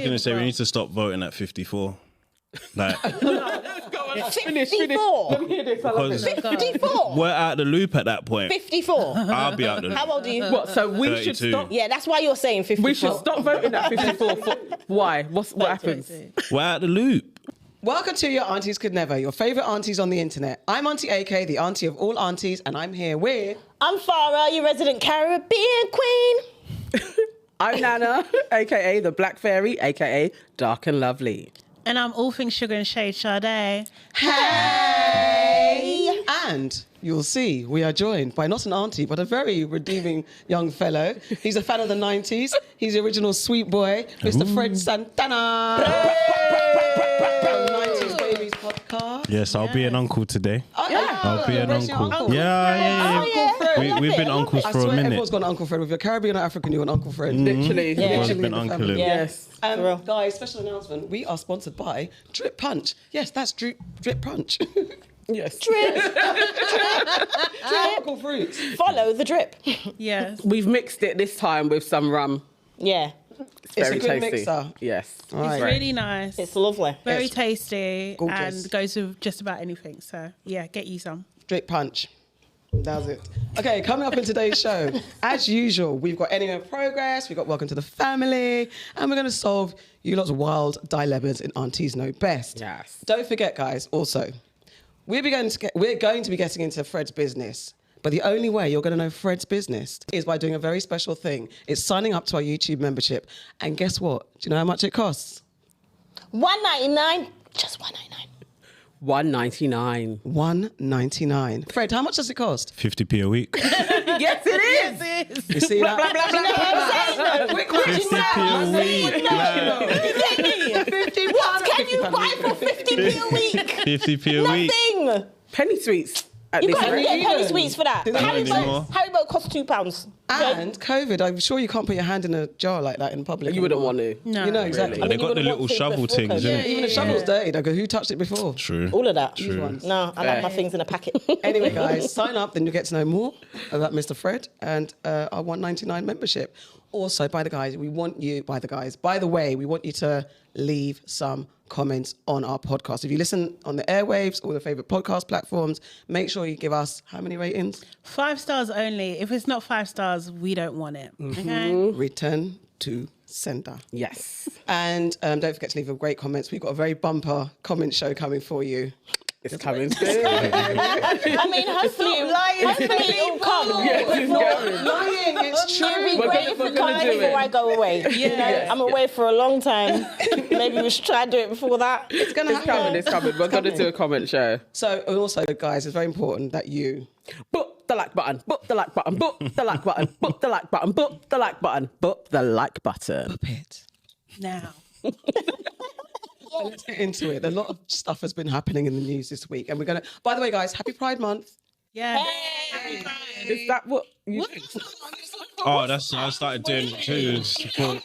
was going to say, we need to stop voting at 54. Like, Finish. 54. Let me hear this. I love it. 54. we're out the loop at that point. 54. I'll be out the loop. How old are you? What? So we should 32. stop. Yeah, that's why you're saying 54. We should stop voting at 54. Why? What happens? We're out the loop. Welcome to Your Aunties Could Never, your favourite aunties on the internet. I'm Auntie AK, the auntie of all aunties, and I'm here with... I'm FARRAH, your resident Caribbean queen. I'm Nana, a.k.a. the Black Fairy, a.k.a. Dark and Lovely. And I'm all things sugar and shade, Sade. Hey! And you'll see we are joined by not an auntie, but a very redeeming young fellow. He's a fan of the 90s. He's the original sweet boy, Mr. Fred Santana. From 90s Babies podcast. Yes, I'll be an uncle today. Oh, yeah. I'll be an Where's your uncle. Yeah. Uncle Fred. We've been uncles I for a swear minute. everyone's got an Uncle Fred. If you're Caribbean or African, you're an Uncle Fred. Literally. Everyone's Literally been in the uncling. family. Yes. Guys, special announcement. We are sponsored by Drip Punch. Yes, that's Drip Punch. Yes. Tropical fruits. Follow the drip. Yes. We've mixed it this time with some rum. Yeah, It's Very a good tasty. mixer. Yes. It's really nice. it's lovely. very it's tasty gorgeous. and goes with just about anything. So, yeah, get you some. Drip Punch. That's it. Okay, coming up in today's show, as usual, we've got Anywhere in Progress, we've got Welcome to the Family, and we're going to solve you lots of wild dilemmas in Aunties Know Best. Yes. Don't forget, guys, also, we're going to be getting into Fred's business. But the only way you're going to know Fred's business is by doing a very special thing. It's signing up to our YouTube membership. And guess what? Do you know how much it costs? $1.99, just $1.99. $1.99. $1.99. Fred, how much does it cost? 50p a week. Yes, it is. It is. You see that? Quick, 50p a week. Like, 50 What can you buy for 50p a week? 50p a week. Nothing. Penny sweets. At You this can't rate. get penny even. sweets for that. They don't anymore. Haribo costs £2. And COVID, I'm sure you can't put your hand in a jar like that in public. You wouldn't anymore. want to. No. You know, exactly. And they you got the would've little walked in shovel before things, COVID. isn't it? Even the shovel's dirty. They go, who touched it before? True. All of that. True. ones. No, I like my things in a packet. Anyway, guys, sign up, then you'll get to know more about Mr. Fred and our $1.99 membership. Also, by the way, we want you to leave some comments on our podcast. If you listen on the airwaves or the favourite podcast platforms, make sure you give us how many ratings? 5 stars only. If it's not 5 stars, we don't want it. Okay? Return to sender. Yes. And don't forget to leave great comments. We've got a very bumper comment show coming for you. It's coming soon. I mean, hopefully it'll come. Yes, Lying, it's It'd be We're great gonna- if we're it gonna comes do before it. I go away. Yeah. I'm away for a long time. Maybe we should try and do it before that. It's going to It's happen. coming, it's coming. We're going to do a comment show. So, and also, guys, it's very important that you... Book the like button, book the like button, book the like button, book the like button, book the like button, book the like button. Pit. Now. Let's get into it. A lot of stuff has been happening in the news this week. And we're going to... By the way, guys, happy Pride Month. Yeah. Is that what you do? Oh, that's I started doing too. Before,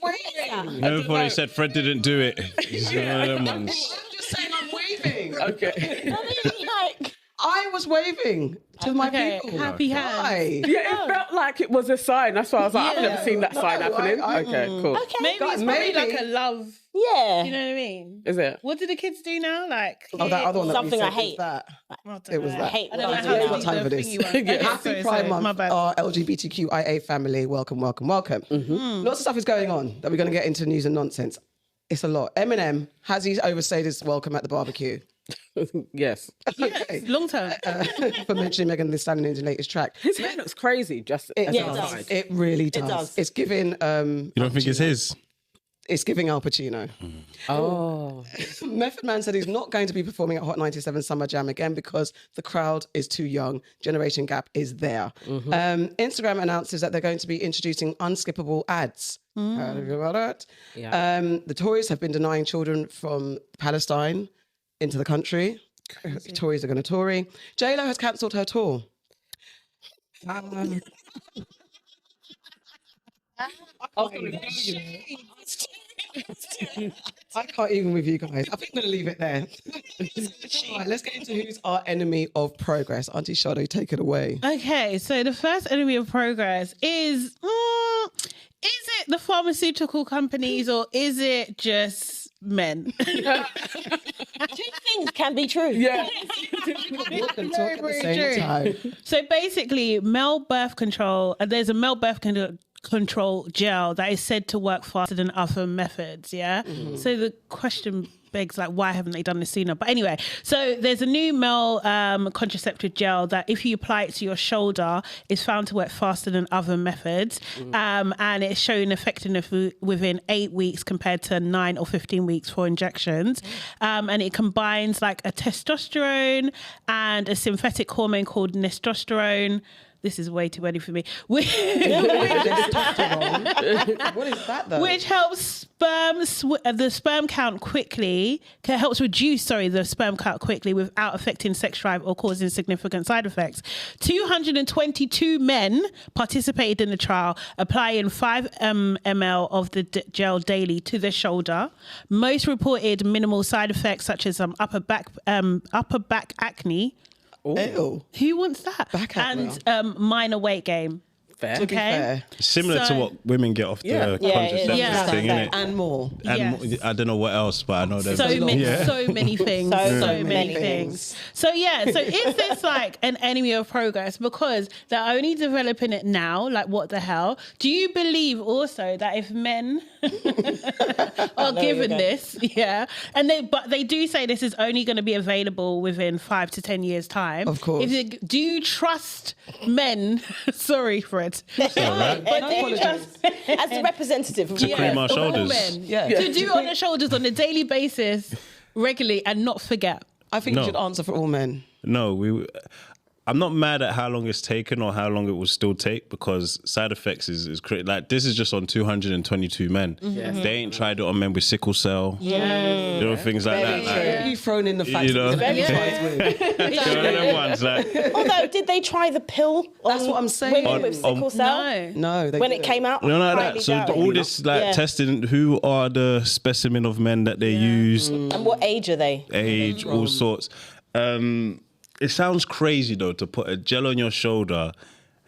waving. you know, before they said Fred didn't do it. It's one of them ones. I'm just saying I'm waving. Okay. Like, I was waving to my Okay, people. happy hands. Why? Yeah, it felt like it was a sign. That's why I was like, I've Yeah. never seen that sign No, happening. I- Okay, cool. okay. Maybe Guys, it's probably maybe- like a love. Yeah. You know what I mean? Is it? What do the kids do now? Like, Oh, that other one that Something we I said was hate. that. what It was I that. hate I don't know when how I to do do time the for this. thingy one. Okay, Happy sorry, Pride sorry, Month, my bad. our LGBTQIA family. Welcome, welcome, welcome. Lots of stuff is going on that we're going to get into news and nonsense. It's a lot. Eminem, has he overstayed his welcome at the barbecue? Yes. Okay. Long term. For mentioning Megan Thee Stallion in his latest track. His hair looks crazy, just as Yeah, an it does. aside. It really does. does. It's giving... You don't think it's his? It's giving Al Pacino. Oh. Method Man said he's not going to be performing at Hot 97 Summer Jam again because the crowd is too young. Generation gap is there. Instagram announces that they're going to be introducing unskippable ads. How do you feel about that? Yeah. The Tories have been denying children from Palestine into the country. Tories are going to Tory. J-Lo has cancelled her tour. I can't even with you guys. I think I'm going to leave it there. All right, let's get into who's our enemy of progress. Auntie Shadow, take it away. Okay, so the first enemy of progress is Is it the pharmaceutical companies or is it just men? Two things can be true. Yeah. Walk and talk at the same time. So basically, male birth control, there's a male birth control gel that is said to work faster than other methods, yeah? So the question begs, like, why haven't they done this sooner? But anyway, so there's a new male contraceptive gel that if you apply it to your shoulder, is found to work faster than other methods. And it's showing effectiveness within 8 weeks compared to 9 or 15 weeks for injections. And it combines like a testosterone and a synthetic hormone called testosterone. This is way too early for me. What is that though? Which helps the sperm count quickly, helps reduce, the sperm count quickly without affecting sex drive or causing significant side effects. 222 men participated in the trial, applying 5 ml of the gel daily to the shoulder. Most reported minimal side effects such as upper back acne. Ew. Who wants that? Back acne. And minor weight gain. Fair. To be fair. Similar to what women get off the contraception yeah. thing, innit? And more. Yes. I don't know what else, but I know there's So many things. So many things. So is this like an enemy of progress because they're only developing it now? Like, what the hell? Do you believe also that if men are given this, but they do say this is only going to be available within 5 to 10 years time. Of course. Do you trust men? Sorry, Fred. All right. But do you trust As the representative of cream our of all shoulders. men, Yeah. to do on their shoulders on a daily basis regularly and not forget? I think No. you should answer for all men. No, I'm not mad at how long it's taken or how long it will still take because side effects is crazy. Like, this is just on 222 men. They ain't tried it on men with sickle cell. You know, things like that. Like, You've thrown in the fact You know. that You know, them ones, like, Although, did they try the pill? That's what I'm saying. Women with sickle cell? No. No, they When it didn't. came out? you know, like highly that. So doubt it. all this testing, who are the specimen of men that they use, And what age are they? age, all sorts. It sounds crazy though to put a gel on your shoulder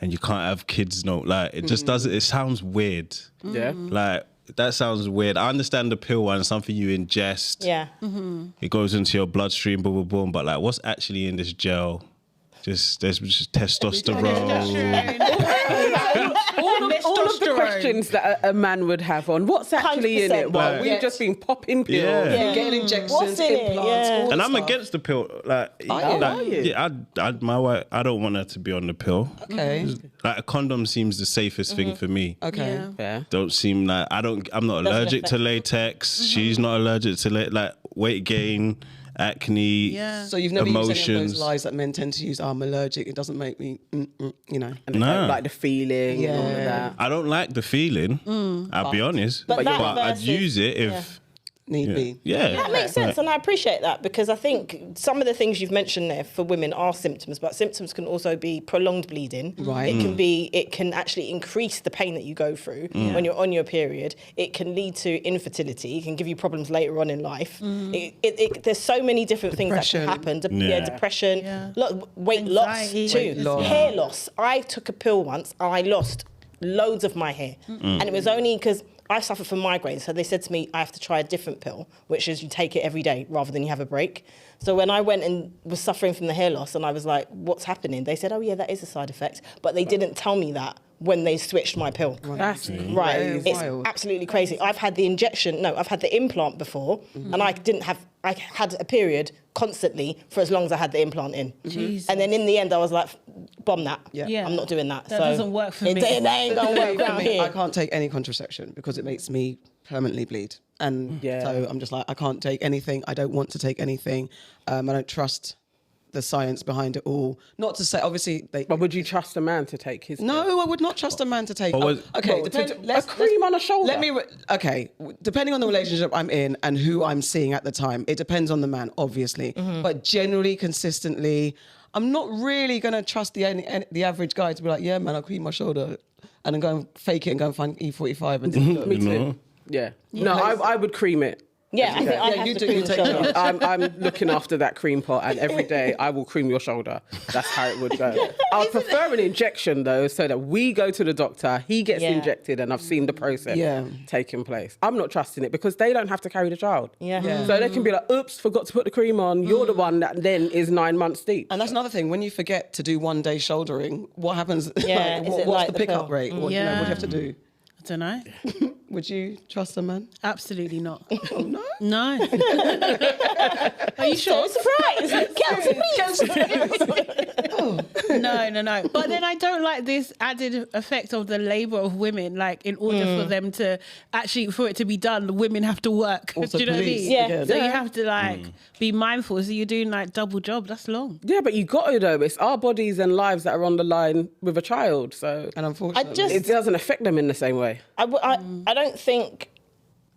and you can't have kids. No, like it just doesn't. It sounds weird. Yeah. Like that sounds weird. I understand the pill one, something you ingest. Yeah. It goes into your bloodstream, boom, boom, boom. But like, what's actually in this gel? There's just testosterone. All of the questions that a man would have on what's actually in it. 100%. Well, Like- we've just been popping pills. Yeah. Getting injections, What's in it? implants, Yeah. all And the I'm stuff. against the pill. Like, Are you? yeah, my wife, I don't want her to be on the pill. Okay. Like a condom seems the safest thing for me. Okay. Yeah. Don't seem like I'm not allergic to latex. She's not allergic to like weight gain, acne, Yeah. So you've never used any of emotions. those lies that men tend to use. I'm allergic. It doesn't make me, you know. And Nah. like the feeling and all of that. I don't like the feeling. I'll be honest, But but, that I'd versus- use it if Need be. That makes sense, and I appreciate that because I think some of the things you've mentioned there for women are symptoms, but symptoms can also be prolonged bleeding. Right. It can actually increase the pain that you go through when you're on your period. It can lead to infertility. It can give you problems later on in life. There's so many different things that can happen. Depression, weight Anxiety. loss too, Weight loss. hair loss. I took a pill once and I lost loads of my hair, and it was only because I suffer from migraines, so they said to me, I have to try a different pill, which is you take it every day rather than you have a break. So when I went and was suffering from the hair loss and I was like, what's happening? They said, oh yeah, that is a side effect. But they didn't tell me that when they switched my pill. That's Right, it's wild. absolutely crazy. I've had the implant before, and I had a period constantly for as long as I had the implant in. Jesus. And then in the end, I was like, bomb that. Yeah. I'm not doing that. That doesn't work for me. That ain't gonna work For out me, here. I can't take any contraception because it makes me permanently bleed. And so I'm just like, I can't take anything. I don't want to take anything. I don't trust the science behind it all. Not to say, obviously, But would you trust a man to take his? No, I would not trust a man to take. But was- Okay, a cream on a shoulder. Depending on the relationship I'm in and who I'm seeing at the time, it depends on the man, obviously. But generally, consistently, I'm not really going to trust the average guy to be like, yeah, man, I'll cream my shoulder, and then go and fake it and go and find E45 and do Me too. Yeah. No, I would cream it. Yeah, I think I have you to do. cream You the take shoulder. charge. I'm looking after that cream pot, and every day I will cream your shoulder. That's how it would go. I would prefer an injection though, so that we go to the doctor, he gets Yeah. injected, and I've seen the process Yeah. taking place. I'm not trusting it because they don't have to carry the child. Yeah. So they can be like, "Oops, forgot to put the cream on." You're the one that then is 9 months deep. And that's another thing. When you forget to do 1 day shouldering, what happens? Yeah, is it what's like the the pickup pill? rate? What, you know, what do you have to do? I don't know. Would you trust a man? Absolutely not. Oh, no. No. Are you sure? Surprise! No. But then I don't like this added effect of the labour of women. Like, in order for them to actually, for it to be done, the women have to work. Also Do you know police, what I mean? Yeah. again. So you have to like be mindful. So you're doing like double job. That's long. Yeah, but you got to though. It's our bodies and lives that are on the line with a child, so And unfortunately, it doesn't affect them in the same way. I don't think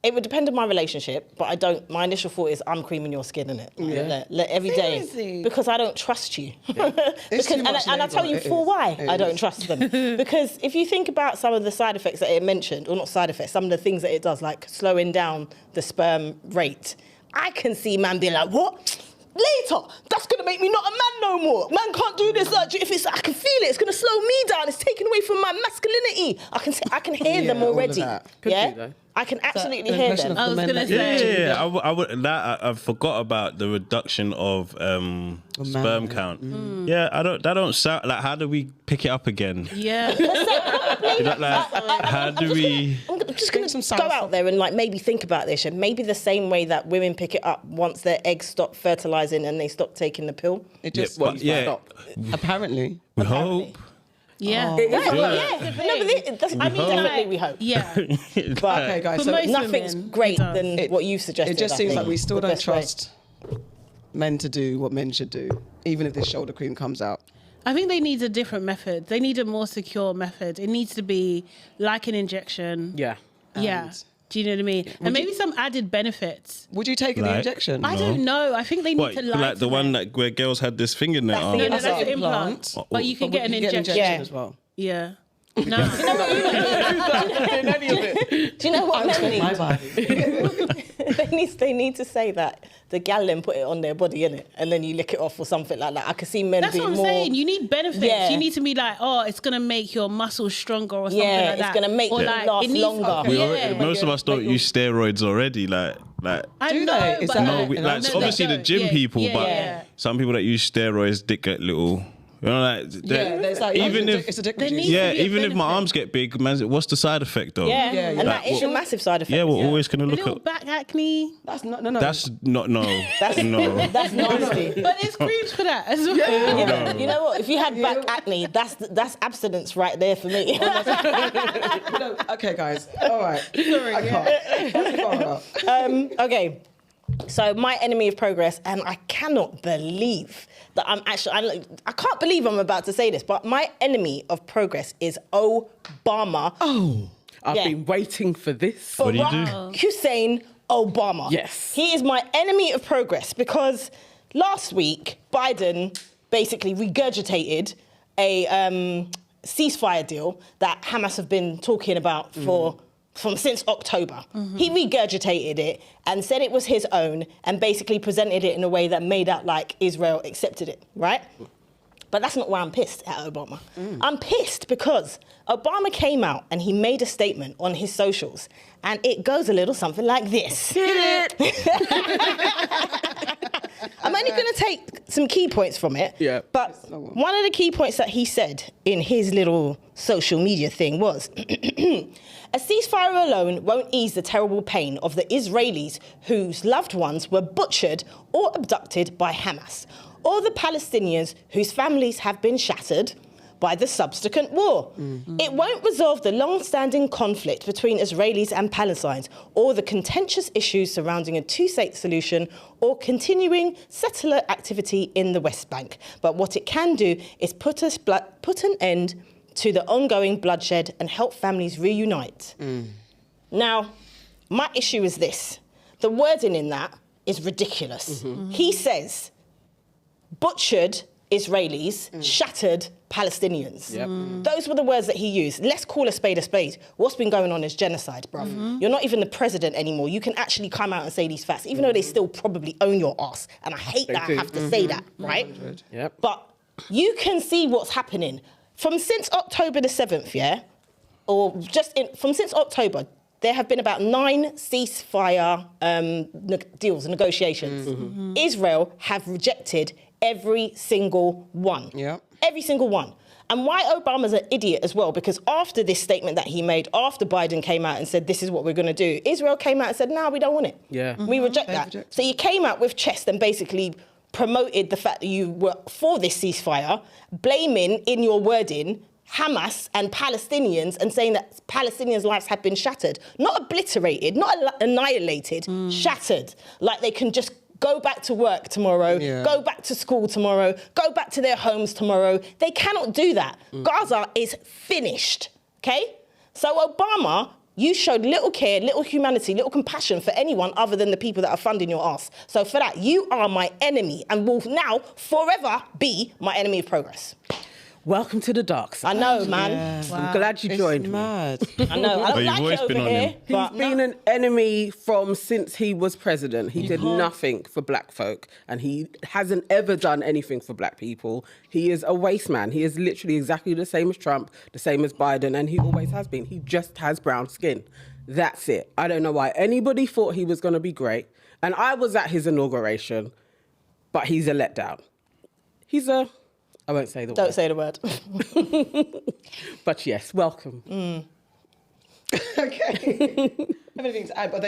it would depend on my relationship, but I don't. My initial thought is I'm creaming your skin in it. Let every day Seriously? because I don't trust you. It's too much and I tell you labour. for It why is. I don't trust them. Because if you think about some of the side effects that it mentioned, or not side effects, some of the things that it does, like slowing down the sperm rate, I can see man being like, what? Later, that's gonna make me not a man no more. Man can't do this. If it's, I can feel it. It's gonna slow me down. It's taking away from my masculinity. I can hear them all of already. that. Could Yeah, be, though. I can absolutely the hear impression them. of I was men gonna that- say. Yeah, I would. I forgot about the reduction of sperm count. Yeah, that don't sound like. How do we pick it up again? Yeah. You know, like, how do we? I'm just going some to sour go out there and like maybe think about this, and maybe the same way that women pick it up once their eggs stop fertilizing and they stop taking the pill. it just Yeah, apparently. we hope. Yeah. No, but that's, I mean, hope. definitely we hope. Yeah. But Okay, guys. For So most nothing's women, great it does. than what you've suggested. it just I seems think. like we still The don't best way. trust men to do what men should do, even if this shoulder cream comes out. I think they need a different method. They need a more secure method. It needs to be like an injection. Yeah. Yeah. Do you know what I mean? And maybe some added benefits. Would you take the Like- injection? I don't know. I think they need What, to lie like to the one men. that where girls had this thing in their arm? No, no, That's that's an an implant. implant. But you can But get an would you injection. Yeah. as well. Yeah. No. Do you know what men need? My body. They need to say that the gal then put it on their body, innit? And then you lick it off or something like that. I can see men That's being what I'm more... saying. You need benefits. Yeah. You need to be like, oh, it's gonna make your muscles stronger or something Yeah, like it's that. gonna make Or you last it needs- longer. We Yeah. already, most of us don't use steroids already. Like I Do know, they? Is but that- no, No, we, like no, obviously they the don't. gym Yeah, people, yeah, but yeah. some people that use steroids dick get little. You know, like Yeah, there's like even if it's a dick There reducer. needs yeah, to be a even if my benefit. arms get big, man, what's the side effect though? Yeah, Yeah, and yeah. that is a massive side effect. Yeah, we're always gonna A look little at. back acne. That's not no. That's not no. That's no. That's nasty. But there's creams for that as well. Yeah, but you know what? If you had back acne, that's abstinence right there for me. No, okay, guys. All right. Sorry, I can't. Okay, so my enemy of progress, and I cannot believe that I can't believe I'm about to say this, but my enemy of progress is Obama. Oh, I've Yeah. been waiting for this. What do you do? Barack Hussein Obama. Yes. He is my enemy of progress because last week, Biden basically regurgitated a ceasefire deal that Hamas have been talking about since October. He regurgitated it and said it was his own and basically presented it in a way that made out like Israel accepted it, right? But that's not why I'm pissed at Obama. I'm pissed because Obama came out and he made a statement on his socials and it goes a little something like this. I'm only going to take some key points from it. Yeah. But one of the key points that he said in his little social media thing was, a ceasefire alone won't ease the terrible pain of the Israelis whose loved ones were butchered or abducted by Hamas, or the Palestinians whose families have been shattered by the subsequent war. It won't resolve the long-standing conflict between Israelis and Palestinians or the contentious issues surrounding a two-state solution or continuing settler activity in the West Bank. But what it can do is put an end to the ongoing bloodshed and help families reunite. Now, my issue is this. The wording in that is ridiculous. He says, butchered Israelis shattered Palestinians. Those were the words that he used. Let's call a spade a spade. What's been going on is genocide, bruv. You're not even the president anymore. You can actually come out and say these facts, even though they still probably own your ass. And I hate that I have to say that, right? Yep. But you can see what's happening. Since October the 7th, since October, there have been about 9 ceasefire deals and negotiations. Israel have rejected every single one. Yeah. Every single one. And why Obama's an idiot as well, because after this statement that he made, after Biden came out and said, this is what we're going to do, Israel came out and said, no, we don't want it. Yeah. We reject that. So you came out with chest and basically promoted the fact that you were for this ceasefire, blaming in your wording Hamas and Palestinians and saying that Palestinians' lives have been shattered. Not obliterated, not annihilated, shattered. Like they can just go back to work tomorrow, go back to school tomorrow, go back to their homes tomorrow. They cannot do that. Gaza is finished, okay? So Obama, you showed little care, little humanity, little compassion for anyone other than the people that are funding your ass. So for that, you are my enemy and will now forever be my enemy of progress. Welcome to the dark side. I know, man. I'm glad you joined me. Mad. I know. I don't You've like always it over been on here. him. He's been an enemy since he was president. He did nothing for black folk, and he hasn't ever done anything for black people. He is a waste man. He is literally exactly the same as Trump, the same as Biden, and he always has been. He just has brown skin. That's it. I don't know why anybody thought he was going to be great. And I was at his inauguration, but he's a letdown. I won't say the word. Don't say the word. But yes, welcome. Okay. Everything to add, but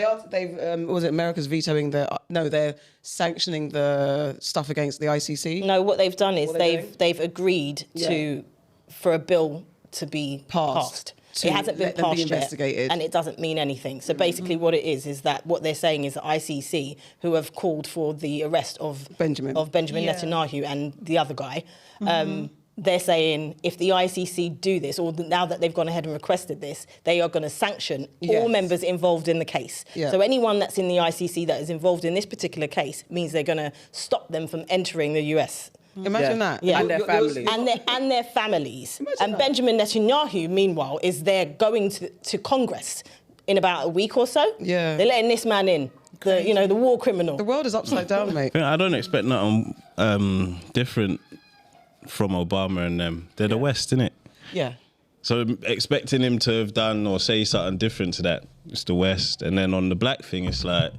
was it America's vetoing they're sanctioning the stuff against the ICC? No, what they've done is doing? they've agreed for a bill to be passed. It hasn't been passed yet, and it doesn't mean anything. So basically what it is that what they're saying is the ICC, who have called for the arrest of Benjamin Netanyahu and the other guy, they're saying if the ICC do this, or now that they've gone ahead and requested this, they are going to sanction all members involved in the case. Yeah. So anyone that's in the ICC that is involved in this particular case means they're going to stop them from entering the US. Imagine that. Yeah. And their families. And their families. And Benjamin Netanyahu, meanwhile, is there going to Congress in about a week or so. Yeah. They're letting this man in, the war criminal. The world is upside down, mate. I don't expect nothing different from Obama and them. They're the West, innit? Yeah. So expecting him to have done or say something different to that, it's the West. And then on the black thing, it's like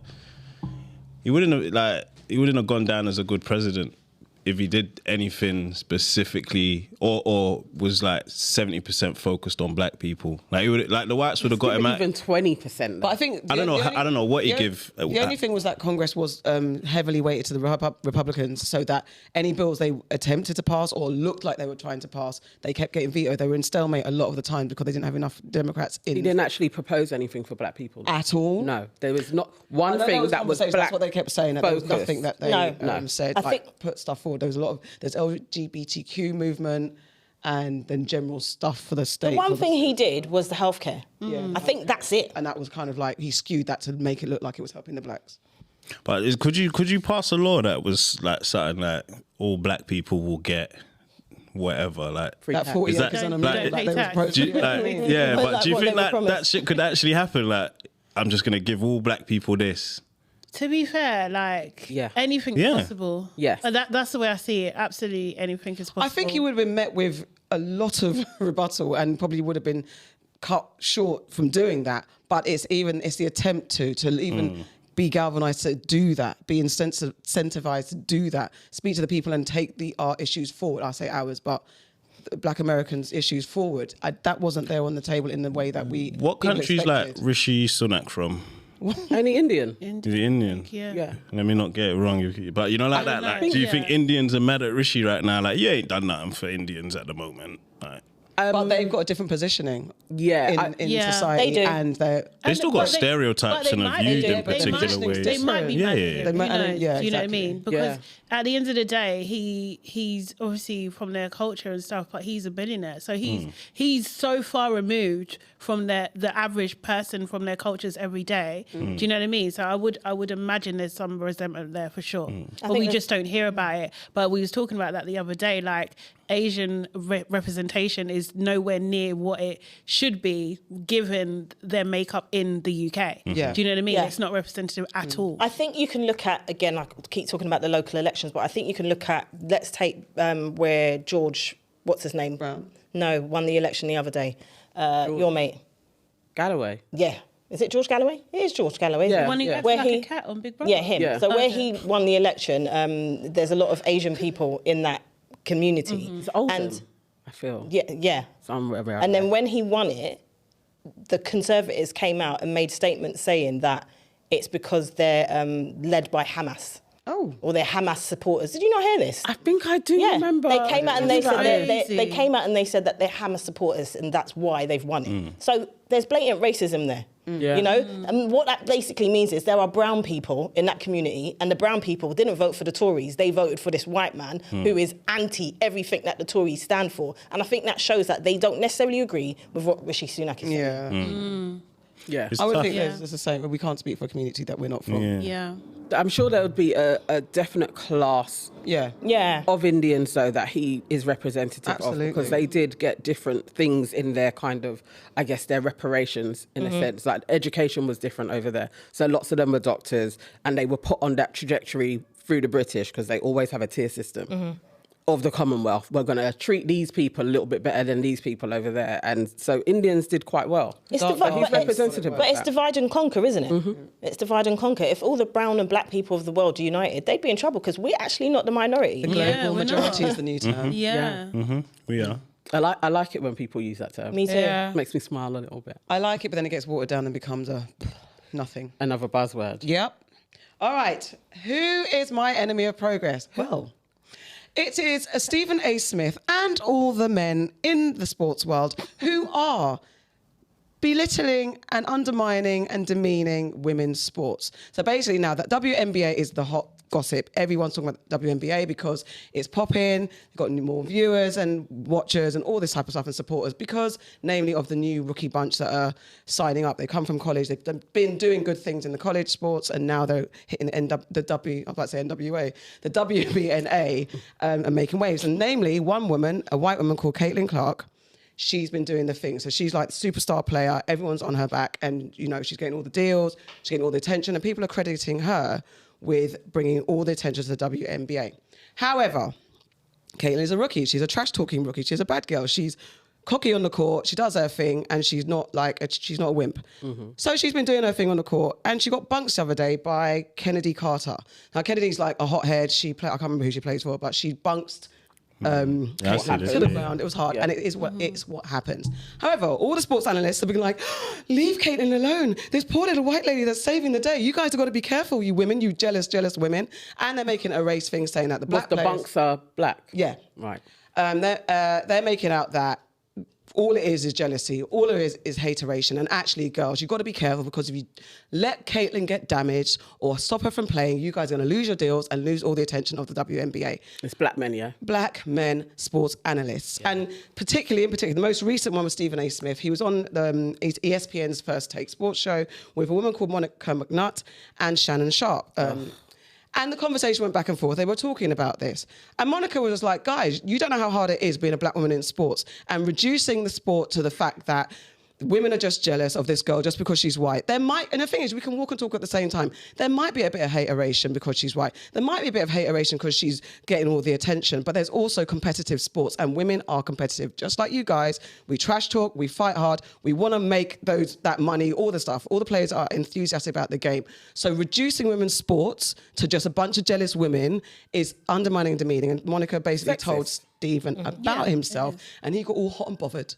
he wouldn't have gone down as a good president if he did anything specifically or was like 70% focused on black people. Like the whites would have got him out. Even 20%. But I think I don't know what he give. The only thing was that Congress was heavily weighted to the Republicans, so that any bills they attempted to pass or looked like they were trying to pass, they kept getting vetoed. They were in stalemate a lot of the time because they didn't have enough Democrats in. He didn't actually propose anything for black people. At all? No, there was not one thing that was black. That's what they kept saying. That there was nothing that they said. I think put stuff forward. There was there's LGBTQ movement and then general stuff for the state. The one thing he did was the healthcare. Yeah. I think that's it. And that was kind of like, he skewed that to make it look like it was helping the blacks. But could you pass a law that was like something like all black people will get whatever, like that 40% of like, they were supposed do you think that shit could actually happen? Like, I'm just gonna give all black people this. To be fair, anything's possible. Yes. That's the way I see it. Absolutely anything is possible. I think he would have been met with a lot of rebuttal and probably would have been cut short from doing that. But it's the attempt to even be galvanised to do that, be incentivized to do that, speak to the people and take our issues forward. I say ours, but Black Americans' issues forward. That wasn't there on the table in the way that we. What country's like Rishi Sunak from? Any Indian? Is he Indian? Yeah. Let me not get it wrong, but like that. Like, do you think Indians are mad at Rishi right now? Like, you ain't done nothing for Indians at the moment. Like, But they've got a different positioning Yeah, in Yeah. society. They do. And they're... They still got stereotypes and are viewed in particular ways. They might be mad. Yeah. Do you know what I exactly. mean? Because at the end of the day, he's obviously from their culture and stuff, but he's a billionaire. So he's so far removed from the average person from their cultures every day. Do you know what I mean? So I would imagine there's some resentment there for sure. But we just don't hear about it. But we was talking about that the other day, like Asian representation is nowhere near what it should be given their makeup in the UK. Yeah. Do you know what I mean? Yeah. It's not representative at all. I think you can look at, again, I keep talking about the local elections, but I think you can look at, let's take where George, what's his name? Brown. No, won the election the other day. Your mate. Galloway. Yeah. Is it George Galloway? It is George Galloway. Isn't Yeah. it? One who acts Where like he- a cat on Big Brother. Yeah, him. Yeah. So where he won the election, there's a lot of Asian people in that community. It's Oldham, And I feel. yeah. Somewhere around And there. then when he won it, the Conservatives came out and made statements saying that it's because they're led by Hamas. Oh. Or they're Hamas supporters. Did you not hear this? I think I do remember. They came out and they said that Crazy. they came out and they said that they're Hamas supporters and that's why they've won it. So there's blatant racism there. Yeah. You know? And what that basically means is there are brown people in that community and the brown people didn't vote for the Tories. They voted for this white man who is anti everything that the Tories stand for. And I think that shows that they don't necessarily agree with what Rishi Sunak is saying. Yeah. Yeah. It's I would tough. think Yeah. it's the same, but we can't speak for a community that we're not from. Yeah. I'm sure there would be a definite class Yeah. Yeah. of Indians, though, that he is representative Absolutely. of, because they did get different things in their kind of, I guess, their reparations in a sense. Like education was different over there. So lots of them were doctors and they were put on that trajectory through the British because they always have a tier system of the Commonwealth. We're going to treat these people a little bit better than these people over there. And so Indians did quite well. It's Dark- divide, he's but, representative but of it's that. divide and conquer, isn't it? It's divide and conquer. If all the brown and black people of the world are united, they'd be in trouble because we're actually not the minority. Global Yeah, we're majority not. is the new term. Yeah. We are. I like it when people use that term. Me too. Yeah. Makes me smile a little bit. I like it, but then it gets watered down and becomes a nothing. Another buzzword. Yep. All right. Who is my enemy of progress? Well, it is Stephen A. Smith and all the men in the sports world who are belittling and undermining and demeaning women's sports. So basically now that WNBA is the hot gossip. Everyone's talking about WNBA because it's popping, you've got more viewers and watchers and all this type of stuff and supporters because namely of the new rookie bunch that are signing up. They come from college, they've been doing good things in the college sports and now they're hitting the WBNA and making waves. And namely one woman, a white woman called Caitlin Clark, she's been doing the thing. So she's like the superstar player. Everyone's on her back. And, you know, she's getting all the deals. She's getting all the attention. And people are crediting her with bringing all the attention to the WNBA. However, Caitlin is a rookie. She's a trash-talking rookie. She's a bad girl. She's cocky on the court. She does her thing. And she's not she's not a wimp. So she's been doing her thing on the court. And she got bunked the other day by Kennedy Carter. Now, Kennedy's like a hothead. I can't remember who she plays for, but she bunked That's happened it, to the yeah. ground. It was hard, Yeah. and it's what happens. However, all the sports analysts have been like, "Leave Caitlin alone. This poor little white lady that's saving the day. You guys have got to be careful, you women, you jealous women." And they're making a race thing, saying that the black The players, bunks are black. yeah, Right. they're making out that all it is jealousy. All it is hateration. And actually, girls, you've got to be careful because if you let Caitlin get damaged or stop her from playing, you guys are going to lose your deals and lose all the attention of the WNBA. It's black men, yeah. Black men sports analysts. And particularly, the most recent one was Stephen A. Smith. He was on ESPN's First Take sports show with a woman called Monica McNutt and Shannon Sharp. And the conversation went back and forth. They were talking about this. And Monica was just like, guys, you don't know how hard it is being a black woman in sports and reducing the sport to the fact that women are just jealous of this girl just because she's white. There might, and the thing is, we can walk and talk at the same time. There might be a bit of hateration because she's white. There might be a bit of hateration because she's getting all the attention, but there's also competitive sports and women are competitive. Just like you guys, we trash talk, we fight hard, we want to make that money, all the stuff. All the players are enthusiastic about the game. So reducing women's sports to just a bunch of jealous women is undermining and demeaning. And Monica basically told Stephen about himself and he got all hot and bothered.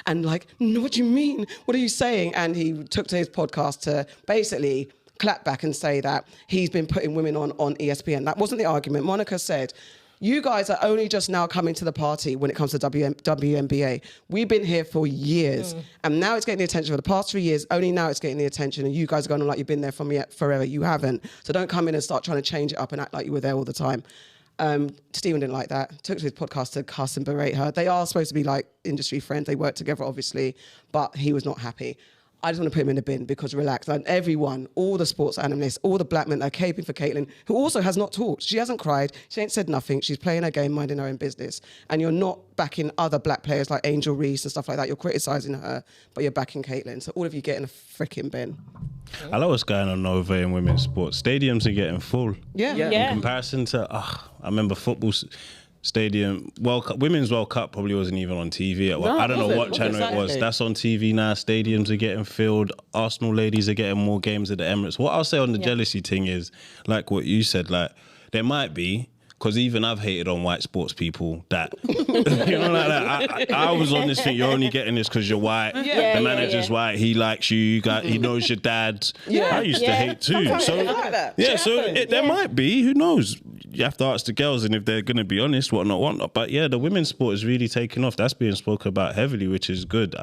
And like, no, what do you mean? What are you saying? And he took to his podcast to basically clap back and say that he's been putting women on ESPN. That wasn't the argument. Monica said, You guys are only just now coming to the party when it comes to WNBA. We've been here for years, and now it's getting the attention. For the past 3 years, only now it's getting the attention, and you guys are going on like you've been there from forever. You haven't. So don't come in and start trying to change it up and act like you were there all the time. Stephen didn't like that. Took to his podcast to cuss and berate her. They are supposed to be like industry friends. They work together, obviously, but he was not happy. I just want to put him in the bin because relax. And everyone, all the sports analysts, all the black men that are caping for Caitlin, who also has not talked. She hasn't cried. She ain't said nothing. She's playing her game, minding her own business. And you're not backing other black players like Angel Reese and stuff like that. You're criticising her, but you're backing Caitlin. So all of you get in a freaking bin. I love what's going on over in women's sports. Stadiums are getting full. Yeah. In comparison to, I remember football stadium, Women's World Cup probably wasn't even on TV. I don't know what channel it was. That's on TV now. Stadiums are getting filled. Arsenal ladies are getting more games at the Emirates. What I'll say on the jealousy thing is, like what you said, like there might be, because even I've hated on white sports people that, you know, like that. I was on this thing, you're only getting this because you're white. The manager's white, he likes you, he knows your dad. I used to hate too. There might be, who knows? You have to ask the girls, and if they're going to be honest, whatnot. But yeah, the women's sport is really taking off. That's being spoken about heavily, which is good.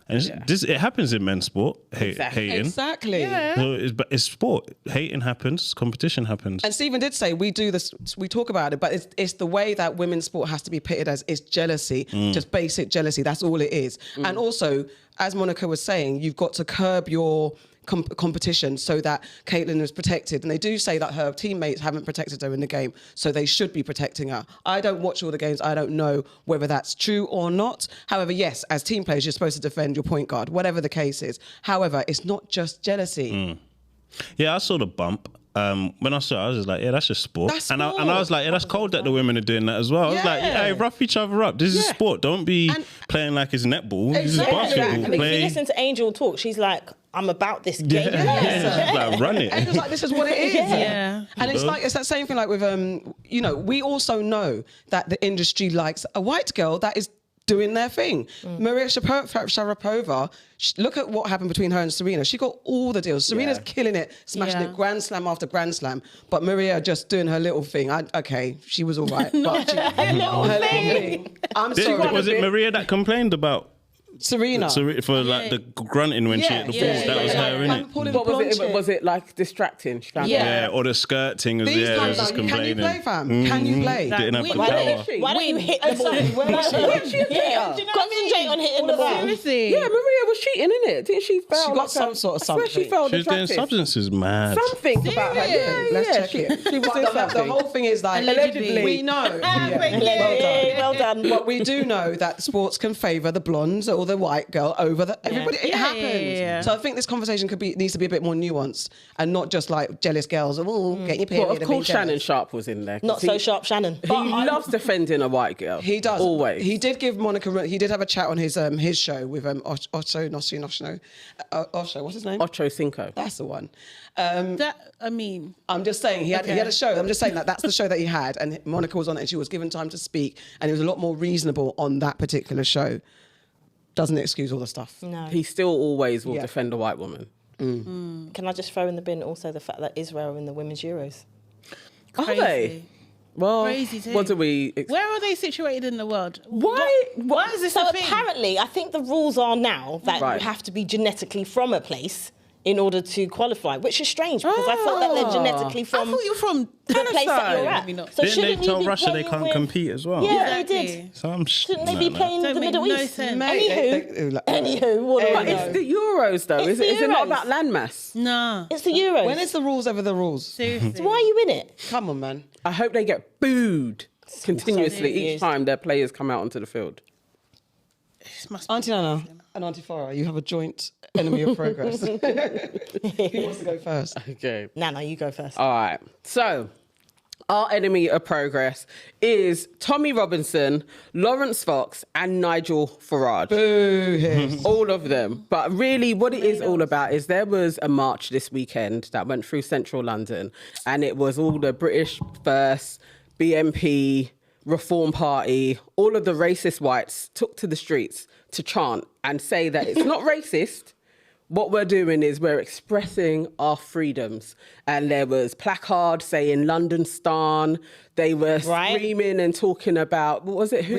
It happens in men's sport, hating. Exactly. So it's sport. Hating happens, competition happens. And Stephen did say we do this, we talk about it, but it's the way that women's sport has to be pitted as is jealousy, just basic jealousy. That's all it is. And also, as Monica was saying, you've got to curb your competition so that Caitlin is protected. And they do say that her teammates haven't protected her in the game, so they should be protecting her. I don't watch all the games. I don't know whether that's true or not. However, yes, as team players, you're supposed to defend your point guard, whatever the case is. However, it's not just jealousy. Yeah, I saw the bump. When I saw it, I was just like, yeah, that's just sport. That's and I sport. was like, yeah, that's cold that the women are doing that as well. I was like, yeah, rough each other up. This is sport. Don't be playing like it's netball. This is basketball. And if you listen to Angel talk, she's like, I'm about this game. She's like, run it. And it's like, this is what it is. Yeah. And it's that same thing like with, we also know that the industry likes a white girl that is doing their thing. Maria Sharapova, look at what happened between her and Serena. She got all the deals. Serena's killing it, smashing it, grand slam after grand slam. But Maria just doing her little thing. She was all right. But her little thing. I'm sorry. Was it Maria that complained about Serena for like the grunting when she hit the balls? That was her, innit? What was it? Was it like distracting? She found out? Or the skirt thing was These guys, just can you complaining. play, fam? Can you play? Didn't have the Why power. don't you hit the ball? Concentrate on hitting the ball. Seriously. Yeah, Maria was cheating, innit? Didn't she fail? She got some sort of something. She failed She was the doing practice. substances, mad. Something about her. Yeah, Let's check it. She was doing The something. whole thing is like, Allegedly. we know. Well done. But we do know that sports can favour the blondes or the white girl over the everybody. It happens. Yeah. So I think this conversation needs to be a bit more nuanced and not just like jealous girls. Oh, get your period. Well, of and course, be jealous. Shannon Sharp was in there. Not so sharp, Shannon. He loves defending a white girl. He does. Always. He did give Monica. He did have a chat on his show with Ocho Nosino. Ocho, what's his name? Ocho Cinco. That's the one. I'm just saying he had a show. I'm just saying that's the show that he had, and Monica was on it, and she was given time to speak, and he was a lot more reasonable on that particular show. Doesn't excuse all the stuff. No. He still always will defend a white woman. Can I just throw in the bin also the fact that Israel are in the Women's Euros? Are crazy. they? Well, Crazy thing. what do we... Where are they situated in the world? Why is this So a thing? apparently, I think the rules are now that you have to be genetically from a place in order to qualify, which is strange because I thought that they're genetically I from thought you were from the place that you're Maybe at. not. So Didn't they shouldn't you tell be Russia they playing can't with- compete as well? Yeah, Exactly. they did. Shouldn't Shouldn't they be playing Don't the make Middle no East? sense. Anywho, what do I But it's know? the Euros, though. It's Is the it not Euros. about landmass? Nah. It's the Euros. When is the rules ever the rules? Seriously. So why are you in it? Come on, man. I hope they get booed continuously Serious. each time their players come out onto the field. This must be- Auntie Nana and Auntie Farrah, you have a joint enemy of progress. Who wants to go first? Okay. Nana, you go first. All right. So, our enemy of progress is Tommy Robinson, Lawrence Fox, and Nigel Farage. Boo. All of them. But really, what it is all about is there was a march this weekend that went through central London, and it was all the British First, BNP, Reform Party, all of the racist whites took to the streets to chant and say that it's not racist what we're doing is we're expressing our freedoms. And there was placards saying London Stan. They were screaming and talking about, what was it? Who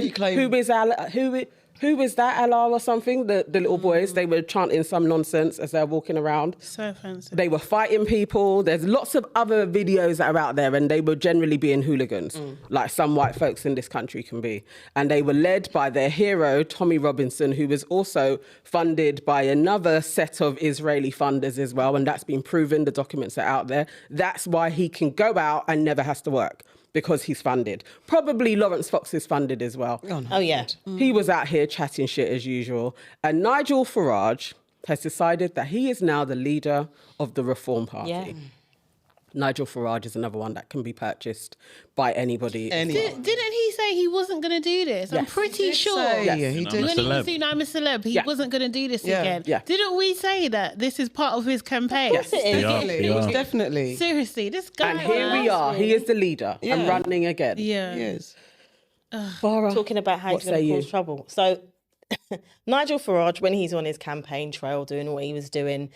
is that, Allah or something? The little boys, they were chanting some nonsense as they're walking around. So offensive. They were fighting people. There's lots of other videos that are out there, and they were generally being hooligans, like some white folks in this country can be. And they were led by their hero, Tommy Robinson, who was also funded by another set of Israeli funders as well. And that's been proven. The documents are out there. That's why he can go out and never has to work. Because he's funded. Probably Lawrence Fox is funded as well. Oh, yeah. He was out here chatting shit as usual. And Nigel Farage has decided that he is now the leader of the Reform Party. Yeah. Nigel Farage is another one that can be purchased by anybody. Didn't he say he wasn't going to do this? I'm pretty sure. Yeah, he did. When he was saying I'm a celeb, he wasn't going to do this again. Yeah. Didn't we say that this is part of his campaign? Of course it is. Definitely. It was definitely. Seriously, this guy. And here we are. He is the leader and running again. Yeah. Yes. Farrah, Talking about how he's going to cause trouble. So Nigel Farage, when he's on his campaign trail doing what he was doing,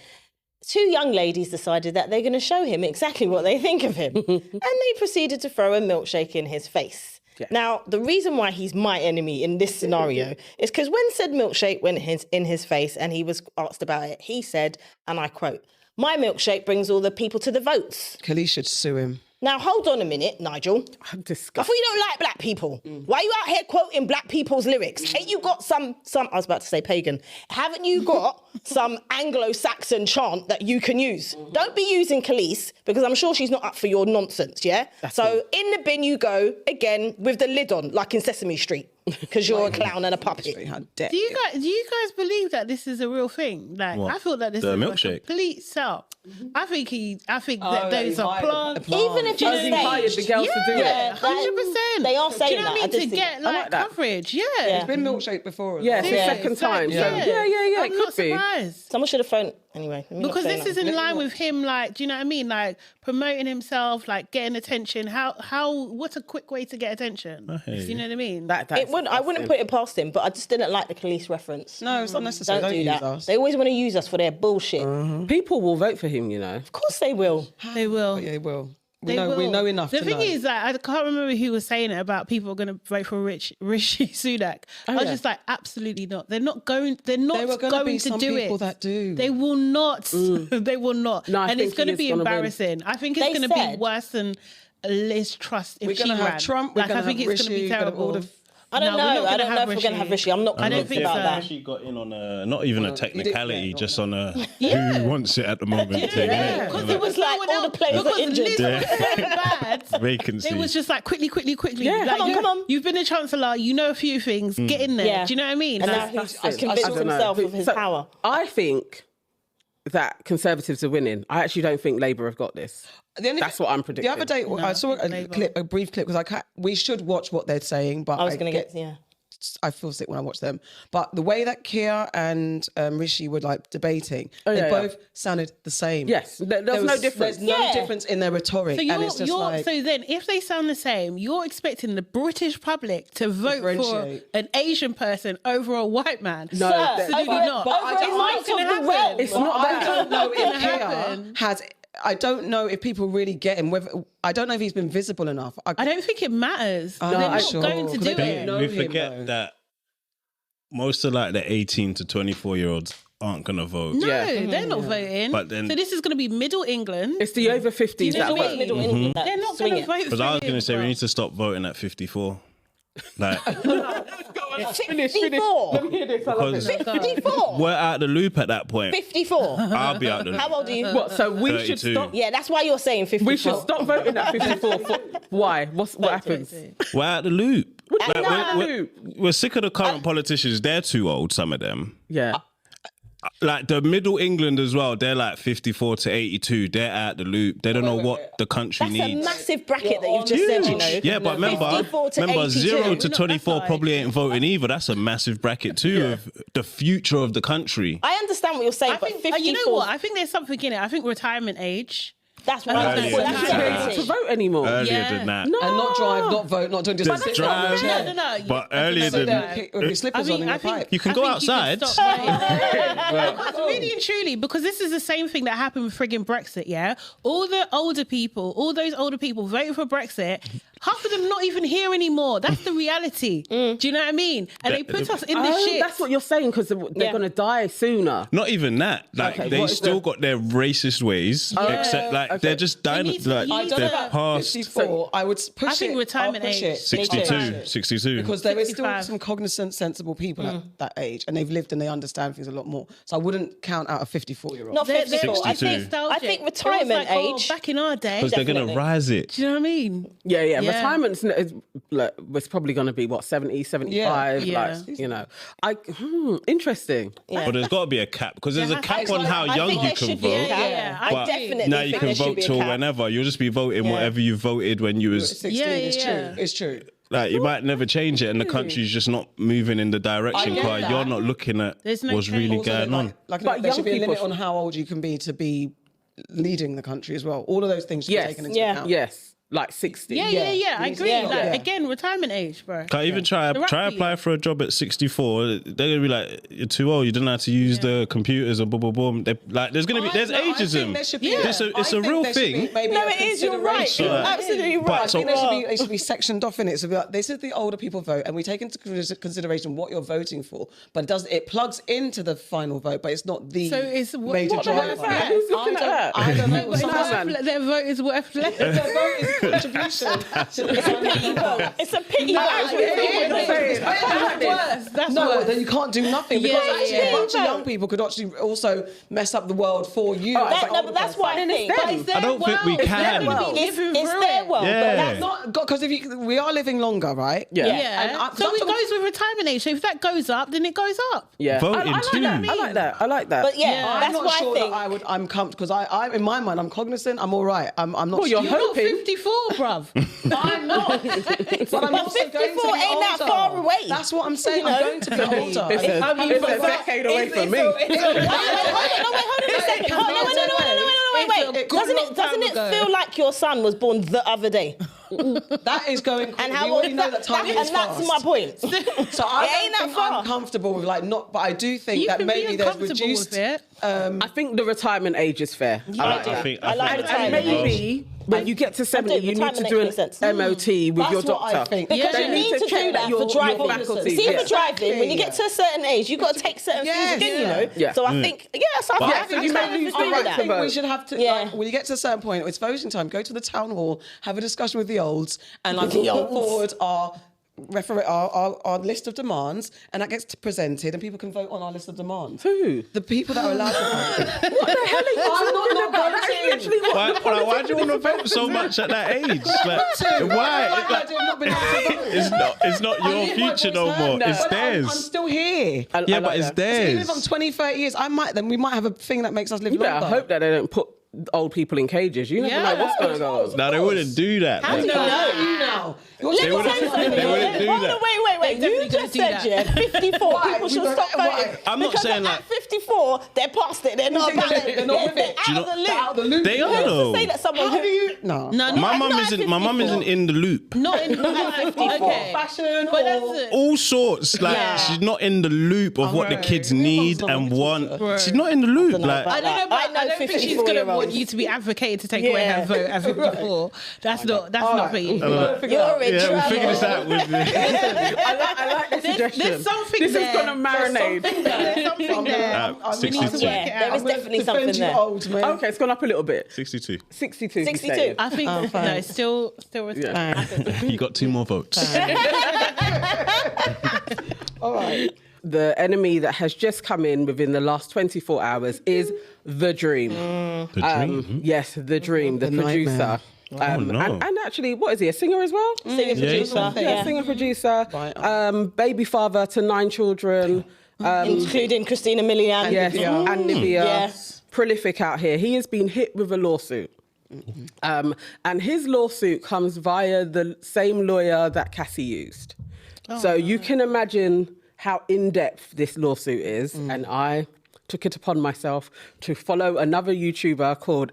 two young ladies decided that they're going to show him exactly what they think of him. And they proceeded to throw a milkshake in his face. Yeah. Now, the reason why he's my enemy in this scenario is because when said milkshake went in his face and he was asked about it, he said, and I quote, "My milkshake brings all the people to the votes." Khalees should sue him. Now, hold on a minute, Nigel. I'm I disgusted. thought you don't like black people. Why are you out here quoting black people's lyrics? Ain't you got some, I was about to say pagan. Haven't you got some Anglo-Saxon chant that you can use? Don't be using Khalees, because I'm sure she's not up for your nonsense, yeah? So in the bin you go, again, with the lid on, like in Sesame Street, because you're a clown and a puppet. How dare Do you guys believe that this is a real thing? Like, What? I feel that this The is milkshake? a complete setup. I think that those are plants. Even if He hired the girls to do it. Yeah, 100%. they are saying Do you know what I that. mean? To just get like like that. coverage, yeah. Yeah. It's been milkshake before. Yeah, it's the Yeah, second time. exactly. So, yeah, I'm it not could be. surprised. Someone should have phoned. Anyway. let me not Because say this that. is in line with him, like, do you know what I mean? Like, promoting himself, like, getting attention. What's a quick way to get attention? Do you know what I mean? I wouldn't put it past him, but I just didn't like the Khalees reference. No, it's not necessary. Don't do use that. us. They always want to use us for their bullshit. People will vote for him, you know. Of course they will. They will. Yeah, they will. We They know will. enough The to thing know. is that I can't remember who was saying it about people going to vote for Rishi Sunak. I was just like, absolutely not. They're not going. They're not There were going gonna be to some do people it. that do. They will not. They will not. No, I and think it's going he to is be gonna win. embarrassing. I think it's They going to be said- worse than Liz Truss if We're she going to have ran. Trump. We're Like, going I to think have it's going to Rishi. be We're gonna have terrible. all the I don't No, know. we're not I gonna don't know have if we're going to have Rishi. I'm not I don't convinced think about so. that. Actually got in on not even a technicality, yeah. just on who wants it at the moment. thing, innit? Because And it was like like all the players are injured. Liz was so bad. vacancy. It was just like quickly. Yeah, like, come on. You've been a chancellor. You know a few things. Get in there. Yeah. Do you know what I mean? And Like, now he's That's it. convinced I don't know. himself of his So, power. I think that Conservatives are winning. I actually don't think Labour have got this. That's what I'm predicting. The other day, I saw a brief clip, because we should watch what they're saying, but I was going to get, I feel sick when I watch them. But the way that Keir and Rishi were like debating, they yeah. both sounded the same. Yes, there's no difference. There's no difference in their rhetoric. So and it's just like, so then, if they sound the same, you're expecting the British public to vote for Differentiate. an Asian person over a white man? No, absolutely not. but I don't- Light of the happen. realm. It's not I that. don't know if gonna Keir happen. has. I don't know if people really get him. I don't know if he's been visible enough. I don't think it matters. I'm They're not not sure, going to 'cause do they it. don't know we him, forget though. that most of like the 18 to 24-year-olds aren't gonna vote. No, Yeah. they're not voting. But then- so this is going to be Middle England. It's the over 50s know that what I vote. mean? Middle England that They're not swing going to it. vote Because for I was him, gonna say we bro. need to stop voting at 54. Like, 54. Let me hear this. I love because it. 54. we're out the loop at that point. 54. I'll be out the loop. How old are you? What? So we should 32. stop. Yeah, that's why you're saying 54. We should stop voting at 54. Why? What happens? We're out the loop. Like, know. we're sick of the current politicians. They're too old, some of them. Yeah. Like the Middle England as well, they're like 54 to 82. They're out the loop. They don't know what the country That's a needs. massive bracket that you've just said, you know. Yeah, but remember 54 to 82. 0 to We're not 24 that side. probably ain't voting either. That's a massive bracket too of the future of the country. I understand what you're saying, I but think, 54... you know what? I think there's something in it. I think retirement age. That's what I'm saying. Earlier That's than the that. To vote anymore. Earlier Yeah. than that. No. And not drive, not vote, not doing Just sit drive. on the chair. No. But earlier So than then that. kick with your slippers on in your pipe. You can go outside. Because really and truly, because this is the same thing that happened with frigging Brexit, yeah? All those older people voting for Brexit, half of them not even here anymore. That's the reality. Do you know what I mean? And they put us in this shit. That's what you're saying, because they're going to die sooner. Not even that. Like Okay, they what is still the- got their racist ways, except like they're just dying. need to- Like you I need don't they're know about past 54. I would push I think it. retirement I'll push age. it. 62. Because there is still 65. some cognizant, sensible people at that age, and they've lived and they understand things a lot more. So I wouldn't count out a 54-year-old. Not 54. I 62. think retirement age. Back in our day. Because they're gonna Definitely. rise it. Do you know what I mean? Yeah. Retirement's was probably going to be, what, 70, 75? Yeah. Like, you know. Interesting. But there's got to be a cap because there's a There cap has on to be. how I young think you there can should be a vote. cap. Yeah, I But definitely now you think can there should vote be a till cap. whenever. You'll just be voting Yeah. whatever you voted when you was 16, Yeah, it's yeah. true. It's true. like. You might never change it, and the country's just not moving in the direction. I get Because that. you're not looking at There's no what's change. really Also, going on. But there young should be a limit people on how old you can be leading the country as well. All of those things should Yes. be taken into Yeah. account. Yes. Like 60. Yeah. I agree. Yeah. Like, Yeah. again, retirement age, bro. Can't even try The rugby. apply for a job at 64. They're gonna be like, you're too old. You don't know how to use the computers or boom, boom, boom. Like, there's I ageism. think there should be It's a real thing. No, it is. You're right. So, You're absolutely but right. I think so- they should be sectioned off in it. So be like, this is the older people vote, and we take into consideration what you're voting for. But it plugs into the final vote, but it's not the So it's major what the hell is driver. that? Who's looking at that? I don't know. But Someone- their vote is worth less. Their vote is contribution to the final vote. It's a pity. That's worse. That's No, worse. then you can't do nothing because Yeah, actually yeah. a bunch of young people could actually also mess up the world for you. But that's why I think. But it's their I don't think we world. It's can. their world. It's Living through their it. world. Yeah. But that's Not because we are living longer, right? Yeah. Yeah. And So it that's- goes with retirement age. So if that goes up, then it goes up. Yeah. Voting I too. like that. I like that. But yeah, Yeah. I'm that's not why sure I think. that I'm comfortable because I in my mind I'm cognizant. I'm all right. I'm not. Well, you're stupid. You're not hoping. 54, bruv. I'm not. But I'm also going to 54 be ain't that older. far away. That's what I'm saying. You I'm know? going to be older. It's a decade away from me. Hold on a second. No, wait. It could be a long Doesn't time it ago. feel like your son was born the other day? That is going. And we how already old know that time is and that's fast. my point. So I It ain't don't that think far. I'm comfortable with but I do think You that can maybe be there's uncomfortable reduced. with it. I think the retirement age is fair. I like that. I like And retirement age. maybe when you get to 70, you need to retirement do makes sense. an MOT with That's your what I doctor. think. Because They you need need to check do that your for driving. faculties. See, Yeah. for driving, when you get to a certain age, you've got to take certain things again, you know? Yeah. So I think, so I Yeah, think so you you might may lose agree the with right that. to I think we vote. should have to, Yeah. like, when you get to a certain point, it's voting time, go to the town hall, have a discussion with the olds, and like The we'll put olds. forward our list of demands, and that gets presented, and people can vote on our list of demands. Who? The people that are allowed to vote. What the hell are you I'm talking not about? That's voting. literally what Why do you want to vote so much at that age? Like, why? Like, I did not been able to vote. It's not I your need my future voice no heard. more. It's But I'm theirs. still here. I Yeah, like but it's that. So even if I'm theirs. 20, 30 years, we might have a thing that makes us live You longer. better hope that they don't put old people in cages. You never Yeah. know what's going to go on. No, they wouldn't do that. How do you No, know? you now. You're Let They me wouldn't- tell you something. they wouldn't do Hold that. on, wait. They're You definitely just gonna said, do yeah, 54 Why? people should We stop don't- why? voting. I'm not Because saying at like- 54, they're past it. They're not about it. They're not with They're it. out of the loop. Out of the loop. They are Who's to though. say that someone How do you? No. No, My not mum at isn't. My mum 54. isn't in the loop. Not in at 54. Okay. Fashion But or... that's it. All sorts. Like Yeah. she's not in the loop of what the Right. kids Your need mum's not and gonna want. talk to her. She's not in the loop. know Like about I don't know, but I know I don't think she's going to 54-year-olds. want you to be advocated to take away Yeah. her vote at 54. That's not for you. You're in yeah, we'll trouble. figure this out with the. I like the suggestion. There's something This there. is going to marinate. There's something there. Uh, 62. Yeah, there is definitely something there. Old, man. Okay, it's gone up a little bit. 62. 62. 62. I think no, still respect. You got 2 more votes. All right. The enemy that has just come in within the last 24 hours is The Dream. The dream. Yes, The Dream, the The producer. nightmare. No. And actually, what is he, a singer as well? Singer producer. Yeah, singer producer. Right. Baby father to 9 children. Including Christina Milian. Yes, and Nivea. Yes. Prolific out here. He has been hit with a lawsuit. And his lawsuit comes via the same lawyer that Cassie used. So you can imagine how in-depth this lawsuit is. And I took it upon myself to follow another YouTuber called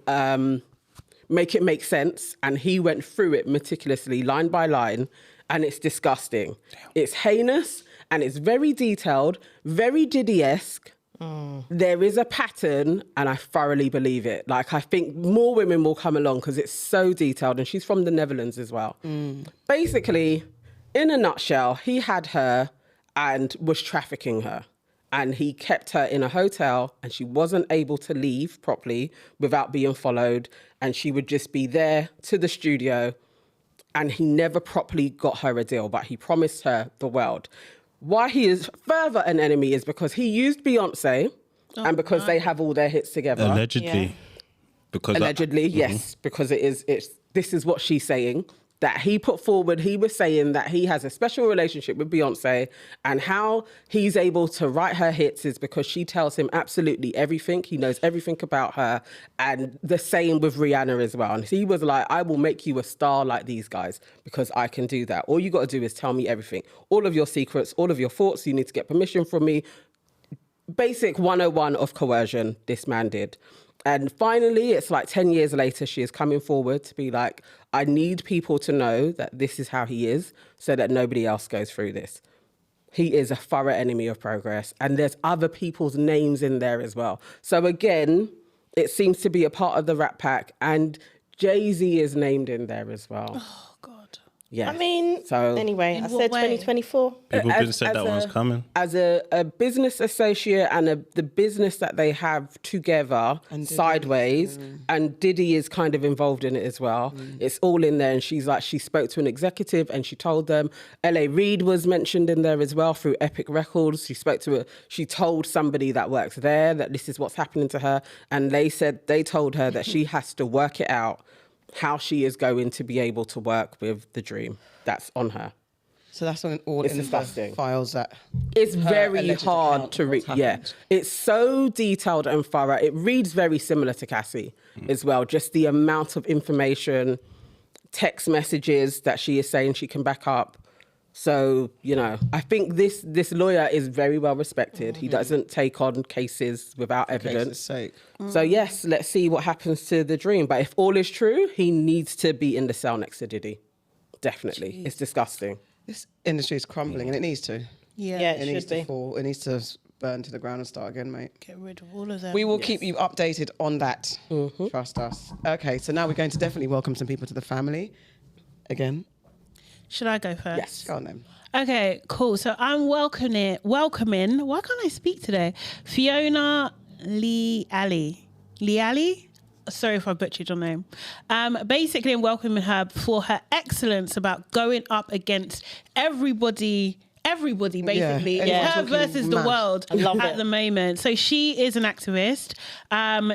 make it make sense. And he went through it meticulously, line by line, and it's disgusting. Damn. It's heinous, and it's very detailed, very Diddy-esque. There is a pattern, and I thoroughly believe it. Like, I think more women will come along because it's so detailed, and she's from the Netherlands as well. Basically, in a nutshell, he had her and was trafficking her. And he kept her in a hotel, and she wasn't able to leave properly without being followed. And she would just be there to the studio, and he never properly got her a deal, but he promised her the world. Why he is further an enemy is because he used Beyonce, and because they have all their hits together. Allegedly. Because yes, because this is what she's saying, that he put forward. He was saying that he has a special relationship with Beyonce, and how he's able to write her hits is because she tells him absolutely everything. He knows everything about her, and the same with Rihanna as well. And he was like, I will make you a star like these guys because I can do that. All you got to do is tell me everything. All of your secrets, all of your thoughts, you need to get permission from me. Basic 101 of coercion, this man did. And finally, it's like 10 years later, she is coming forward to be like, I need people to know that this is how he is so that nobody else goes through this. He is a thorough enemy of progress. And there's other people's names in there as well. So again, it seems to be a part of the Rat Pack. And Jay-Z is named in there as well. Oh, God. Yeah. I mean, so anyway, I said 2024. People didn't say that one's coming. As a business associate and the business that they have together, and sideways, and Diddy is kind of involved in it as well. It's all in there. And she's like, she spoke to an executive and she told them. L.A. Reid was mentioned in there as well through Epic Records. She told somebody that works there that this is what's happening to her. And they told her that she has to work it out, how she is going to be able to work with the dream that's on her. So that's all in the files that... It's very hard to read. Yeah, it's so detailed and thorough. It reads very similar to Cassie as well. Just the amount of information, text messages that she is saying she can back up. So, I think this lawyer is very well respected. He doesn't take on cases without evidence. Sake. So yes, let's see what happens to the dream. But if all is true, he needs to be in the cell next to Diddy. Definitely. Jeez. It's disgusting. This industry is crumbling, and it needs to. Yeah, it needs to fall. It needs to burn to the ground and start again, mate. Get rid of all of them. We will keep you updated on that. Trust us. Okay, so now we're going to definitely welcome some people to the family again. Should I go first? Yes, go on then. Okay, cool. So I'm welcoming, why can't I speak today? Fiona Lee Ali. Sorry if I butchered your name. Basically, I'm welcoming her for her excellence about going up against everybody basically. It's her versus the world at the moment. So she is an activist.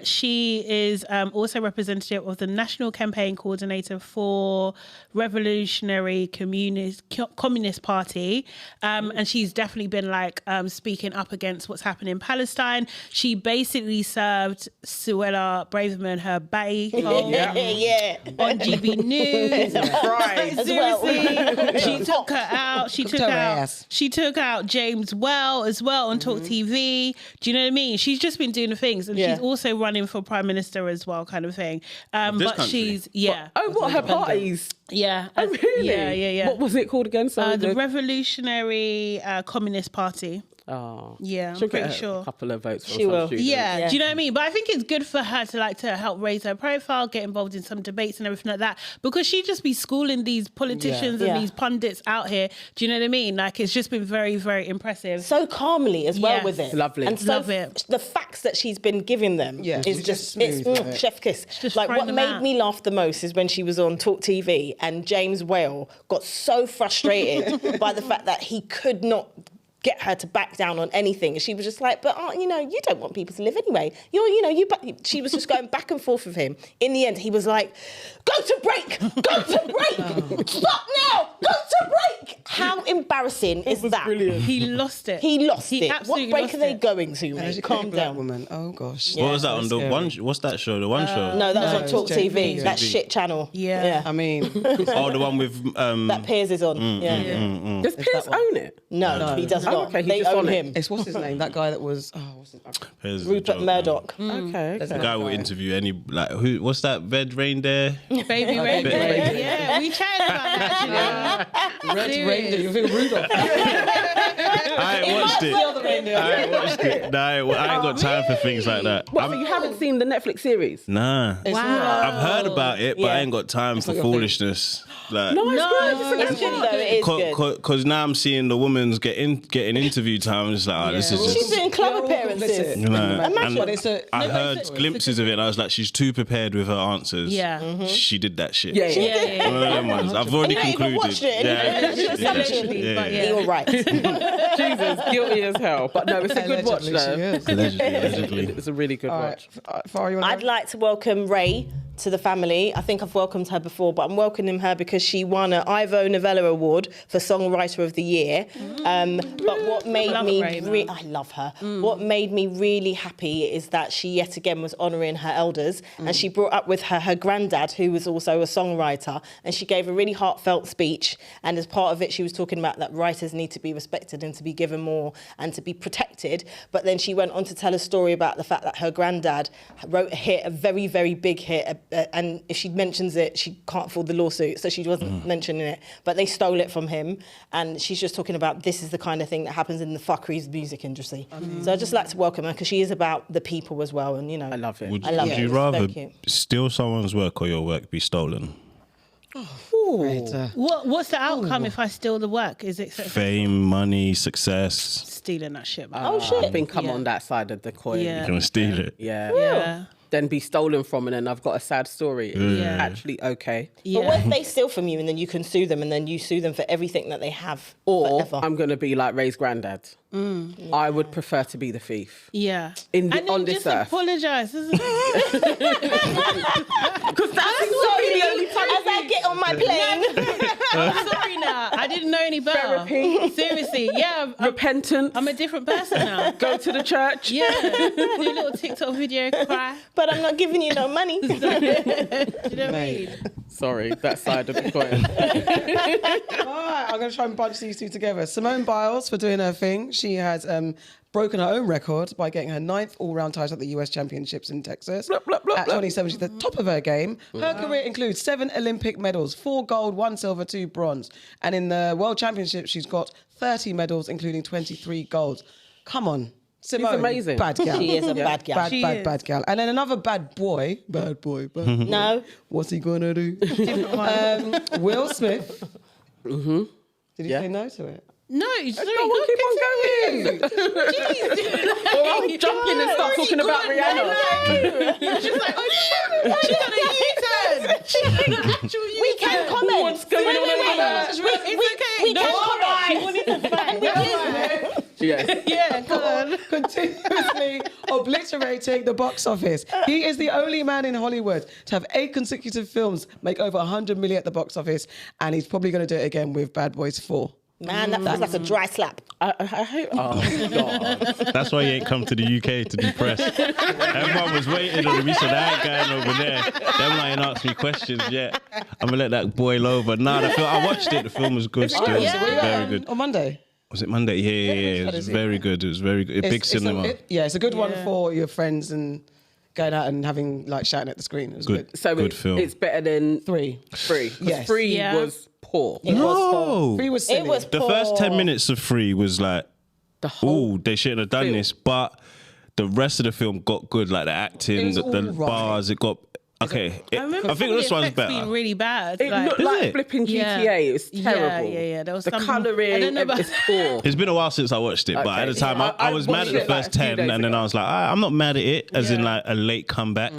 She is also representative of the National Campaign Coordinator for Revolutionary Communist Party. And she's definitely been speaking up against what's happening in Palestine. She basically served Suella Braverman her batty hole on GB News. Seriously. She took her out. She took out James Well as well on Talk TV. Do you know what I mean? She's just been doing the things. And she's also running for Prime Minister as well, kind of thing. But she's, what, her parties? Yeah. Oh, really? Yeah. What was it called again? The Revolutionary Communist Party. Oh. Yeah, She'll I'm pretty get sure. a couple of votes. She will. Yeah, do you know what I mean? But I think it's good for her to help raise her profile, get involved in some debates and everything like that, because she just be schooling these politicians and these pundits out here. Do you know what I mean? It's just been very, very impressive. So calmly as well with it. Lovely. And so Love it. The facts that she's been giving them is just chef kiss. What made me laugh the most is when she was on Talk TV and James Whale got so frustrated by the fact that he could not get her to back down on anything. And she was just like, but you don't want people to live anyway. She was just going back and forth with him. In the end, he was like, go to break. Go to break. Stop now. Go to break. How embarrassing is that? Brilliant. He lost it. He lost it. What absolutely break lost are they it. going to, And mate? she's a Calm black down. woman. Oh gosh. What was that on the scary. one? What's that show? The one show? No, that was on No, Talk it's TV. JV. That shit channel. Yeah. I mean, Oh, the one with That Piers is on. Does Piers own it? No, he does Oh, not. okay, he They just own on it. him. it's what's his name? That guy that was. Oh, what's his name? Here's the Rupert joke, Murdoch. Okay. The guy will interview any like who? What's that? Red Reindeer. Baby Reindeer. Reindeer. Yeah, we chatted about that actually. Red Serious. Reindeer. You think Rudolph? I ain't watched it. The other reindeer. I ain't watched it. Nah, I ain't got time for things like that. What, so you haven't seen the Netflix series? Nah. Wow. I've heard about it, but Yeah. I ain't got time for not your thing. foolishness. Like, No, it's good. It's a It's good good one. though. It is good. Because now I'm seeing the woman's getting interview time. It's like, oh, this is She's just. doing club We're all appearances. complicit. You know, Imagine. and But it's a. I No, heard it's a- glimpses of it, and I was like, she's too prepared with her answers. Yeah. She did that shit. Yeah, She yeah. did. Yeah. One of them ones. I've already And you ain't even concluded. watched it, and you- Yeah, Essentially, but yeah. You're right. Jesus, guilty as hell. But no, it's a good watch Allegedly, she though. is. Allegedly. It's a really good All watch. right, Farrah, you want I'd like to welcome Ray to the family. I think I've welcomed her before, but I'm welcoming her because she won an Ivo Novello Award for Songwriter of the Year. But what made Love me... Ray, man. I love her. What made me really happy is that she yet again was honouring her elders, and she brought up with her granddad, who was also a songwriter, and she gave a really heartfelt speech, and as part of it she was talking about that writers need to be respected and to be given more and to be protected. But then she went on to tell a story about the fact that her granddad wrote a hit, a very, very big hit, and if she mentions it, she can't afford the lawsuit, so she wasn't mentioning it. But they stole it from him, and she's just talking about this is the kind of thing that happens in the fuckeries music industry. So I'd just like to welcome her because she is about the people as well, and you know, I love it. Would, I love would it. you rather Thank you. steal someone's work or your work be stolen? to? What's the outcome if I steal the work? Is it Fame, money, success. stealing that shit? Man? Oh shit! I think I'm Yeah. on that side of the coin. Yeah. You're gonna steal it. Yeah. Yeah. Then be stolen from, and then I've got a sad story. It's Yeah. actually okay. Yeah. But what if they steal from you and then you can sue them and then you sue them for everything that they have Or forever? I'm going to be like Ray's granddad. I would prefer to be the thief. Yeah. In the- and then on this just earth. apologise. Because that's Sorry, the only time as I get on my plane. I'm sorry now. I didn't know any better. Therapy. Seriously. Yeah. repentant. I'm a different person now. Go to the church. Yeah. Do a little TikTok video, cry. But I'm not giving you no money. Do you know what I mean? Sorry, that side of the coin. All right, I'm going to try and bunch these two together. Simone Biles, for doing her thing. She has broken her own record by getting her 9th all-round title at the US Championships in Texas. Blah, blah, blah, at blah. 27, she's at the top of her game. Her career includes 7 Olympic medals, 4 gold, 1 silver, 2 bronze. And in the World Championships, she's got 30 medals, including 23 golds. Come on. Simone, amazing. Bad gal. She is a bad gal. Bad, She bad, is. bad gal. And then another bad boy. No. What's he gonna do? Will Smith. Did he Yeah. say no to it? No, you Go on, keep on going. Or I'll jump in and start talking about Rihanna. She's like, oh shit, she got a U-turn. We can comment. What's going on over there? It's okay. We No, can comment. Yes. Yeah, come on. Continuously obliterating the box office. He is the only man in Hollywood to have 8 consecutive films make over 100 million at the box office, and he's probably going to do it again with Bad Boys 4. Man, that feels like a dry slap. I hope. Oh, God. That's why he ain't come to the UK to do press. Everyone was waiting on him. He said, I ain't going over there. Them ain't asked me questions yet. I'm going to let that boil over. Nah, I watched it. The film was good still. Where you at, Very good. On Monday. Was it Monday? Yeah. It was very good. It was very good. Big cinema. It's a good one Yeah. for your friends and going out and having, like, shouting at the screen. It was good. So Good film. it's better than 3. 3. 'Cause Yes. 3 Yeah. was poor. It was poor. 3 was silly. It was The poor. first 10 minutes of 3 was like, The whole. ooh, they shouldn't have done film. this. But the rest of the film got good. Like the It acting, was the all right. bars, it got... Okay. I remember I think this one's better. being really bad. It looked like it? flipping Yeah. GTA. It was terrible. Yeah. There was the something- I colouring. don't know about- It's poor. It's been a while since I watched it, but at Okay. the time Yeah, I I was mad at watched the it like first a few 10 days and then ago. I was like, I'm not mad at it, as in Yeah. like a late comeback.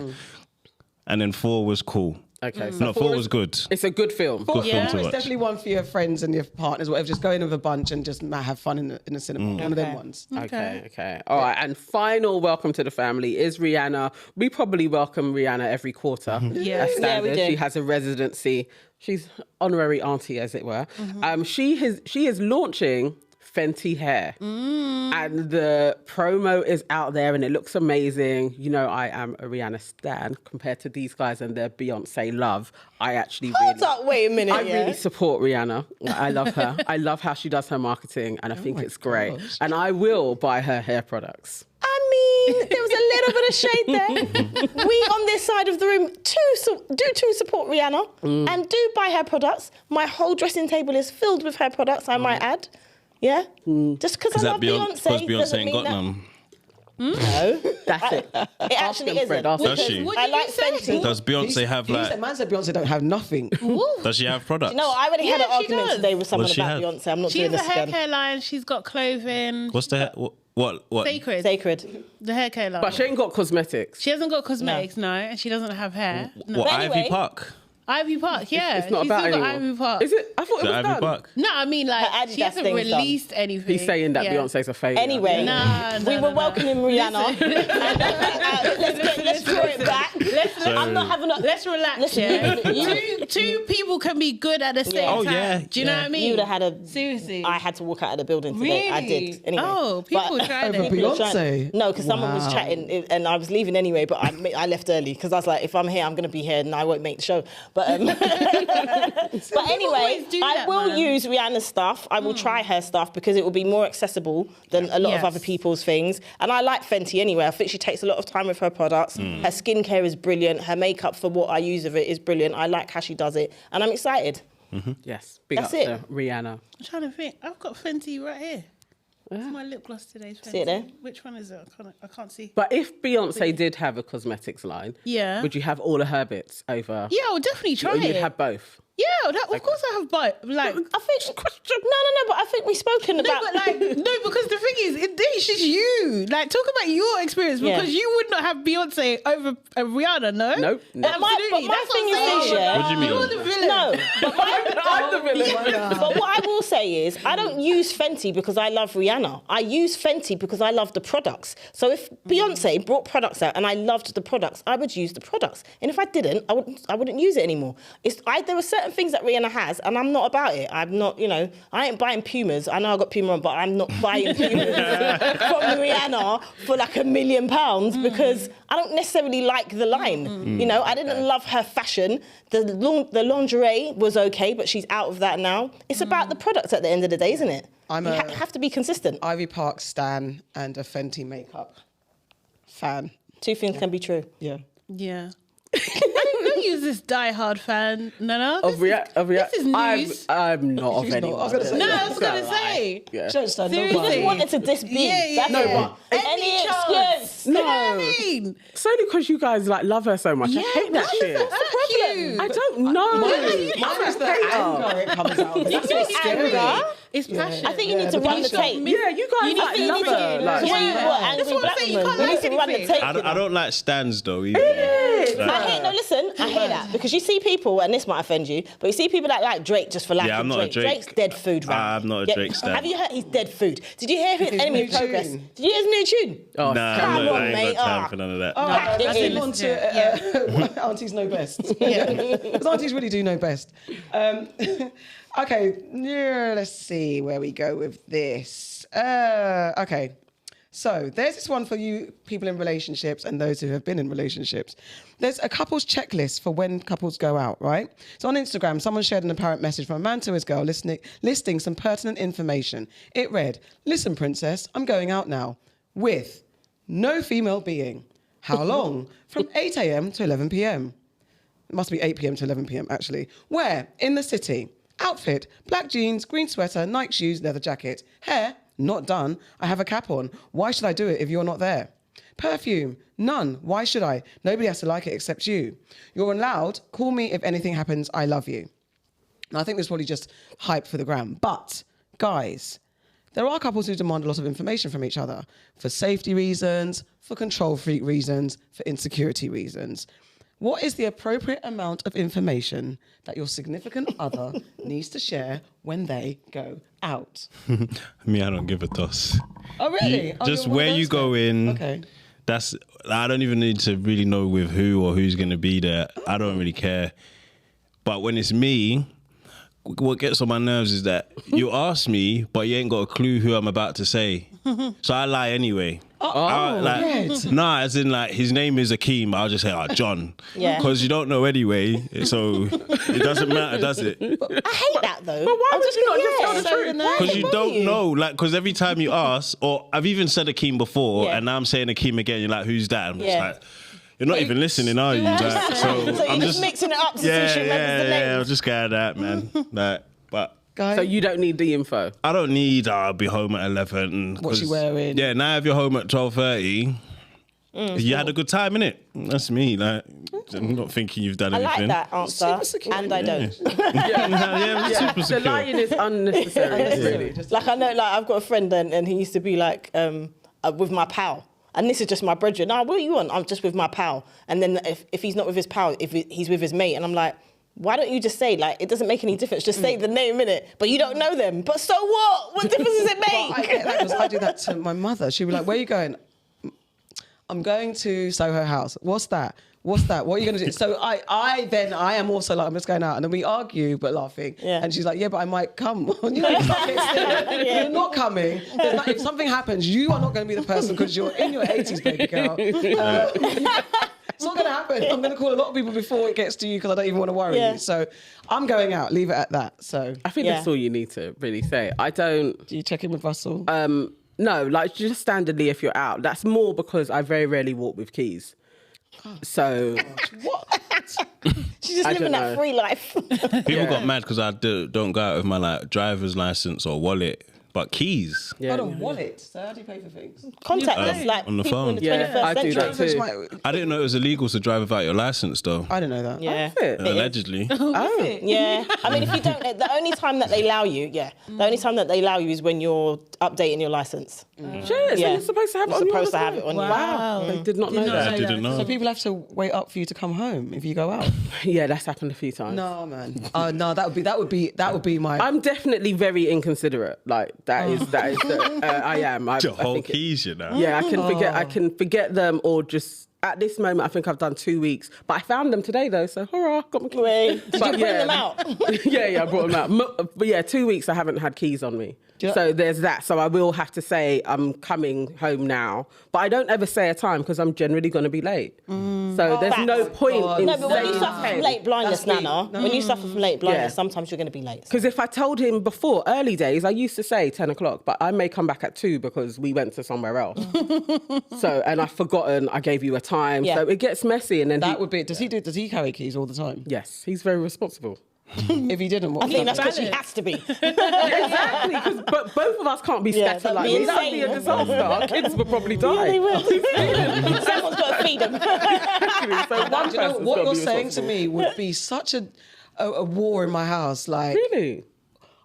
And then 4 was cool. Okay. So No, 4 was good. It's a good film. Good film to It's watch. definitely one for your friends and your partners, whatever. Just go in with a bunch and just have fun in the cinema. One of them ones. Okay. All right. And final welcome to the family is Rihanna. We probably welcome Rihanna every quarter. Yeah. As standard. Yeah, we do. She has a residency. She's honorary auntie, as it were. She is launching Fenty hair. And the promo is out there and it looks amazing. You know, I am a Rihanna stan compared to these guys and their Beyonce love. I actually Hold up, wait a minute. I yeah? really support Rihanna. I love her. I love how she does her marketing and I think it's great. And I will buy her hair products. I mean, there was a little bit of shade there. We on this side of the room do support Rihanna and do buy her products. My whole dressing table is filled with her products, I might add. Yeah? Just because I love Because Beyonce Beyonce doesn't ain't mean got that. none. No. That's it. It actually him, Fred, isn't. ask him. Does she? What I did you like say? Fenty. Does Beyonce have like? Man said Beyonce don't have nothing. Does she have products? No, I already had Yeah, an she argument does. today with someone What she about have? Beyonce. I'm not She doing has a this hair again. care line. She's got clothing. What's the what? Sacred. Sacred. The hair care line. But she ain't got cosmetics. She hasn't got cosmetics, no, and she doesn't have hair. No. What? But Ivy anyway- Park? Ivy Park, yeah. It's not She's about still got anymore. Ivy Park. Is it? I thought it The was Ivy done. Park? No, I mean, like, Her she Adidas hasn't thing's done. released anything. He's saying that Yeah. Beyonce's a failure. Anyway, No, we were no. welcoming Rihanna. Let's throw it back. I'm not having a... Let's relax, Listen, yeah. Two people can be good at the same Yeah. Oh, time. yeah, Do you know yeah. what I mean? You would have had a... Seriously. I had to walk out of the building today. Really? I did. Anyway. Oh, people But- tried Over it. People were trying- Beyonce? No, because someone was Wow. chatting and I was leaving anyway, but I left early because I was like, if I'm here, I'm going to be here and I won't make the show. But but anyway, always do I that, will man. use Rihanna's stuff. I will try her stuff because it will be more accessible than a lot of Yes. other people's things. And I like Fenty anyway. I think she takes a lot of time with her products. Her skincare is brilliant. Her makeup for what I use of it is brilliant. I like how she does it. And I'm excited. Yes. Big That's up it. to Rihanna. I'm trying to think. I've got Fenty right here. It's my lip gloss today. Fenty. See it there? Which one is it? I can't see. But if Beyonce did have a cosmetics line, Yeah. would you have all of her bits over? Yeah, I would definitely try Or you'd it. have both? Yeah, of course I have both. Like, I think... No, but I think we've spoken no, about... but like, no, because the thing is, it's just you. Like, talk about your experience Yeah. because you would not have Beyonce over Rihanna, no? Nope. But my Absolutely. thing That's what I'm is this, saying. yeah. What do you mean? You're the villain. No, but I'm the villain. But what I will say is, I don't use Fenty because I love Rihanna. I use Fenty because I love the products. So if Beyonce brought products out and I loved the products, I would use the products. And if I didn't, I wouldn't use it anymore. There are certain things that Rihanna has, and I'm not about it. I'm not, I ain't buying Pumas. I know I got Puma on, but I'm not buying Pumas from Rihanna for like £1 million because I don't necessarily like the line. I didn't love her fashion. The lingerie was okay, but she's out of that now. It's about the products at the end of the day, isn't it? I'm you a- have to be consistent. Ivy Park stan and a Fenty makeup fan. Two things can be true. Yeah. Yeah. Don't use this die-hard fan, Nana. Of Rihanna? This is news. I'm not of She's not. anyone. I was gonna say- No, I was going to Don't lie. say. Yeah. She don't stand Seriously. nobody. You wanted to diss me. Yeah, That's No, it. but Any chance. excuse. You know what I No. mean? It's only because you guys love her so much. Yeah, I hate that why shit. does that hurt you? I don't know. Mine is the anger it comes out. But that's what's scary. Anger? It's passion. I think you need to the run the passion. tape. Yeah, you guys You like need to- love you need her. to- Like, So when you Yeah. got That's angry what I'm black saying, you women, can't you need like to run the anything. tape. I don't like stands though either. I hate, no, listen, I hate that because you see people, and this might offend you, but you see people that like Drake just for liking Yeah, I'm not a Drake. Drake's dead food, right? I'm not a Drake stan. Have you heard he's dead food? Did you hear his Enemy new Progress? tune. Did you hear his new tune? Oh, Nah, Come I'm not, on, I ain't mate. got time Ah. for none of that. All right, Pack it let's in. move on to Aunties Know Best. Because aunties really do know best. Okay, yeah, let's see where we go with this. Okay, so there's this one for you people in relationships and those who have been in relationships. There's a couple's checklist for when couples go out, right? So on Instagram, someone shared an apparent message from a man to his girl listing some pertinent information. It read, "Listen, princess, I'm going out now with no female being. How long? From 8 a.m. to 11 p.m. It must be 8 p.m. to 11 p.m. actually. Where? In the city. Outfit, black jeans, green sweater, Nike shoes, leather jacket. Hair, not done. I have a cap on. Why should I do it if you're not there? Perfume, none. Why should I? Nobody has to like it except you. You're allowed. Call me if anything happens. I love you." And I think this is probably just hype for the gram. But, guys, there are couples who demand a lot of information from each other for safety reasons, for control freak reasons, for insecurity reasons. What is the appropriate amount of information that your significant other needs to share when they go out? Me, I don't give a toss. Oh, really? Just you're one of where you those go then? in. Okay. I don't even need to really know with who or who's going to be there. I don't really care. But when it's me, what gets on my nerves is that you ask me, but you ain't got a clue who I'm about to say. So I lie anyway. Nah, as in like his name is Akeem. I'll just say, John. Yeah. Because you don't know anyway. So it doesn't matter, does it? I hate that though. But why would you not just tell the truth? Because you don't know. Like, because every time you ask, or I've even said Akeem before, Yeah. and now I'm saying Akeem again, you're like, who's that? I'm just Yeah. like, you're not even listening, are you? Like, So I'm you're just mixing it up to see if she remembers the I'm names. just scared of that, man. Like, but Guy? So you don't need the info. I don't need. I'll be home at 11. What's she wearing? Yeah, now if you're home at 12:30, you had a good time, innit? That's me. Like, I'm not thinking you've done I like anything. that answer, Super secure. and I don't. Yeah, super The secure. lying is unnecessary. Really. Like I know, like I've got a friend and he used to be like with my pal. And this is just my brethren. Nah, what are you on? I'm just with my pal. And then if he's not with his pal, he's with his mate. And I'm like, why don't you just say, like, it doesn't make any difference. Just say the name, innit? But you don't know them. But so what? What difference does it I make? get that because I do that to my mother. She'd be like, where are you going? I'm going to Soho House. What's that? What are you going to do? So I am also like, I'm just going out. And then we argue, but laughing. Yeah. And she's like, yeah, but I might come. You know, it's like, you're not coming. If something happens, you are not going to be the person because you're in your 80s, baby girl. It's not going to happen. I'm going to call a lot of people before it gets to you because I don't even want to worry Yeah. you. So I'm going out. Leave it at that. So I think Yeah. that's all you need to really say. I don't. do you check in with Russell? No, like just standardly if you're out. That's more because I very rarely walk with keys. So What? She's just I living don't that know. free life. People got mad because I don't go out with my like driver's license or wallet, but keys. yeah. Got a wallet. So how do you pay for things? Contactless, like on the people phone. in the Yeah, 21st I do century. that too. I didn't know it was illegal to drive without your license, though. I don't know that. Yeah. It is. Allegedly. Oh. Yeah, I mean, if you don't, the only time that they allow you, the only time that they allow you is when you're updating your license. Sure, so Yeah. you're supposed to have it You're on you all supposed the to have time. it on you. Wow. I did not know that. I didn't know. So people have to wait up for you to come home if you go out. Yeah, that's happened a few times. No, man. No, that would be my. I'm definitely very inconsiderate. Like that is I am. I Your whole think keys, you know. yeah, I can forget them or just at this moment I think I've done 2 weeks. But I found them today though, so hurrah, got my keys. Wait, did But you bring them out? yeah, I brought them out. But yeah, 2 weeks I haven't had keys on me. Yeah. So there's that. So I will have to say I'm coming home now. But I don't ever say a time because I'm generally going to be late. So there's no Facts. point in No, but when you saying suffer from late blindness, That's me. Nana, when you suffer from late blindness, Yeah. sometimes you're going to be late. Because if I told him before, early days, I used to say 10 o'clock, but I may come back at 2 because we went to somewhere else. And I've forgotten I gave you a time. Yeah. So it gets messy. And then That would be. Does he carry keys all the time? Yes, he's very responsible. If he didn't, what I would think that that's be? because she has to be. Exactly, but both of us can't be Yeah, scattered that'd like be this. That would be a insane. disaster. Our kids would probably die. They will. Someone's got to feed them. So one Do you know, person's what gotta you're be saying to responsible. me would be such a war in my house. Like Really?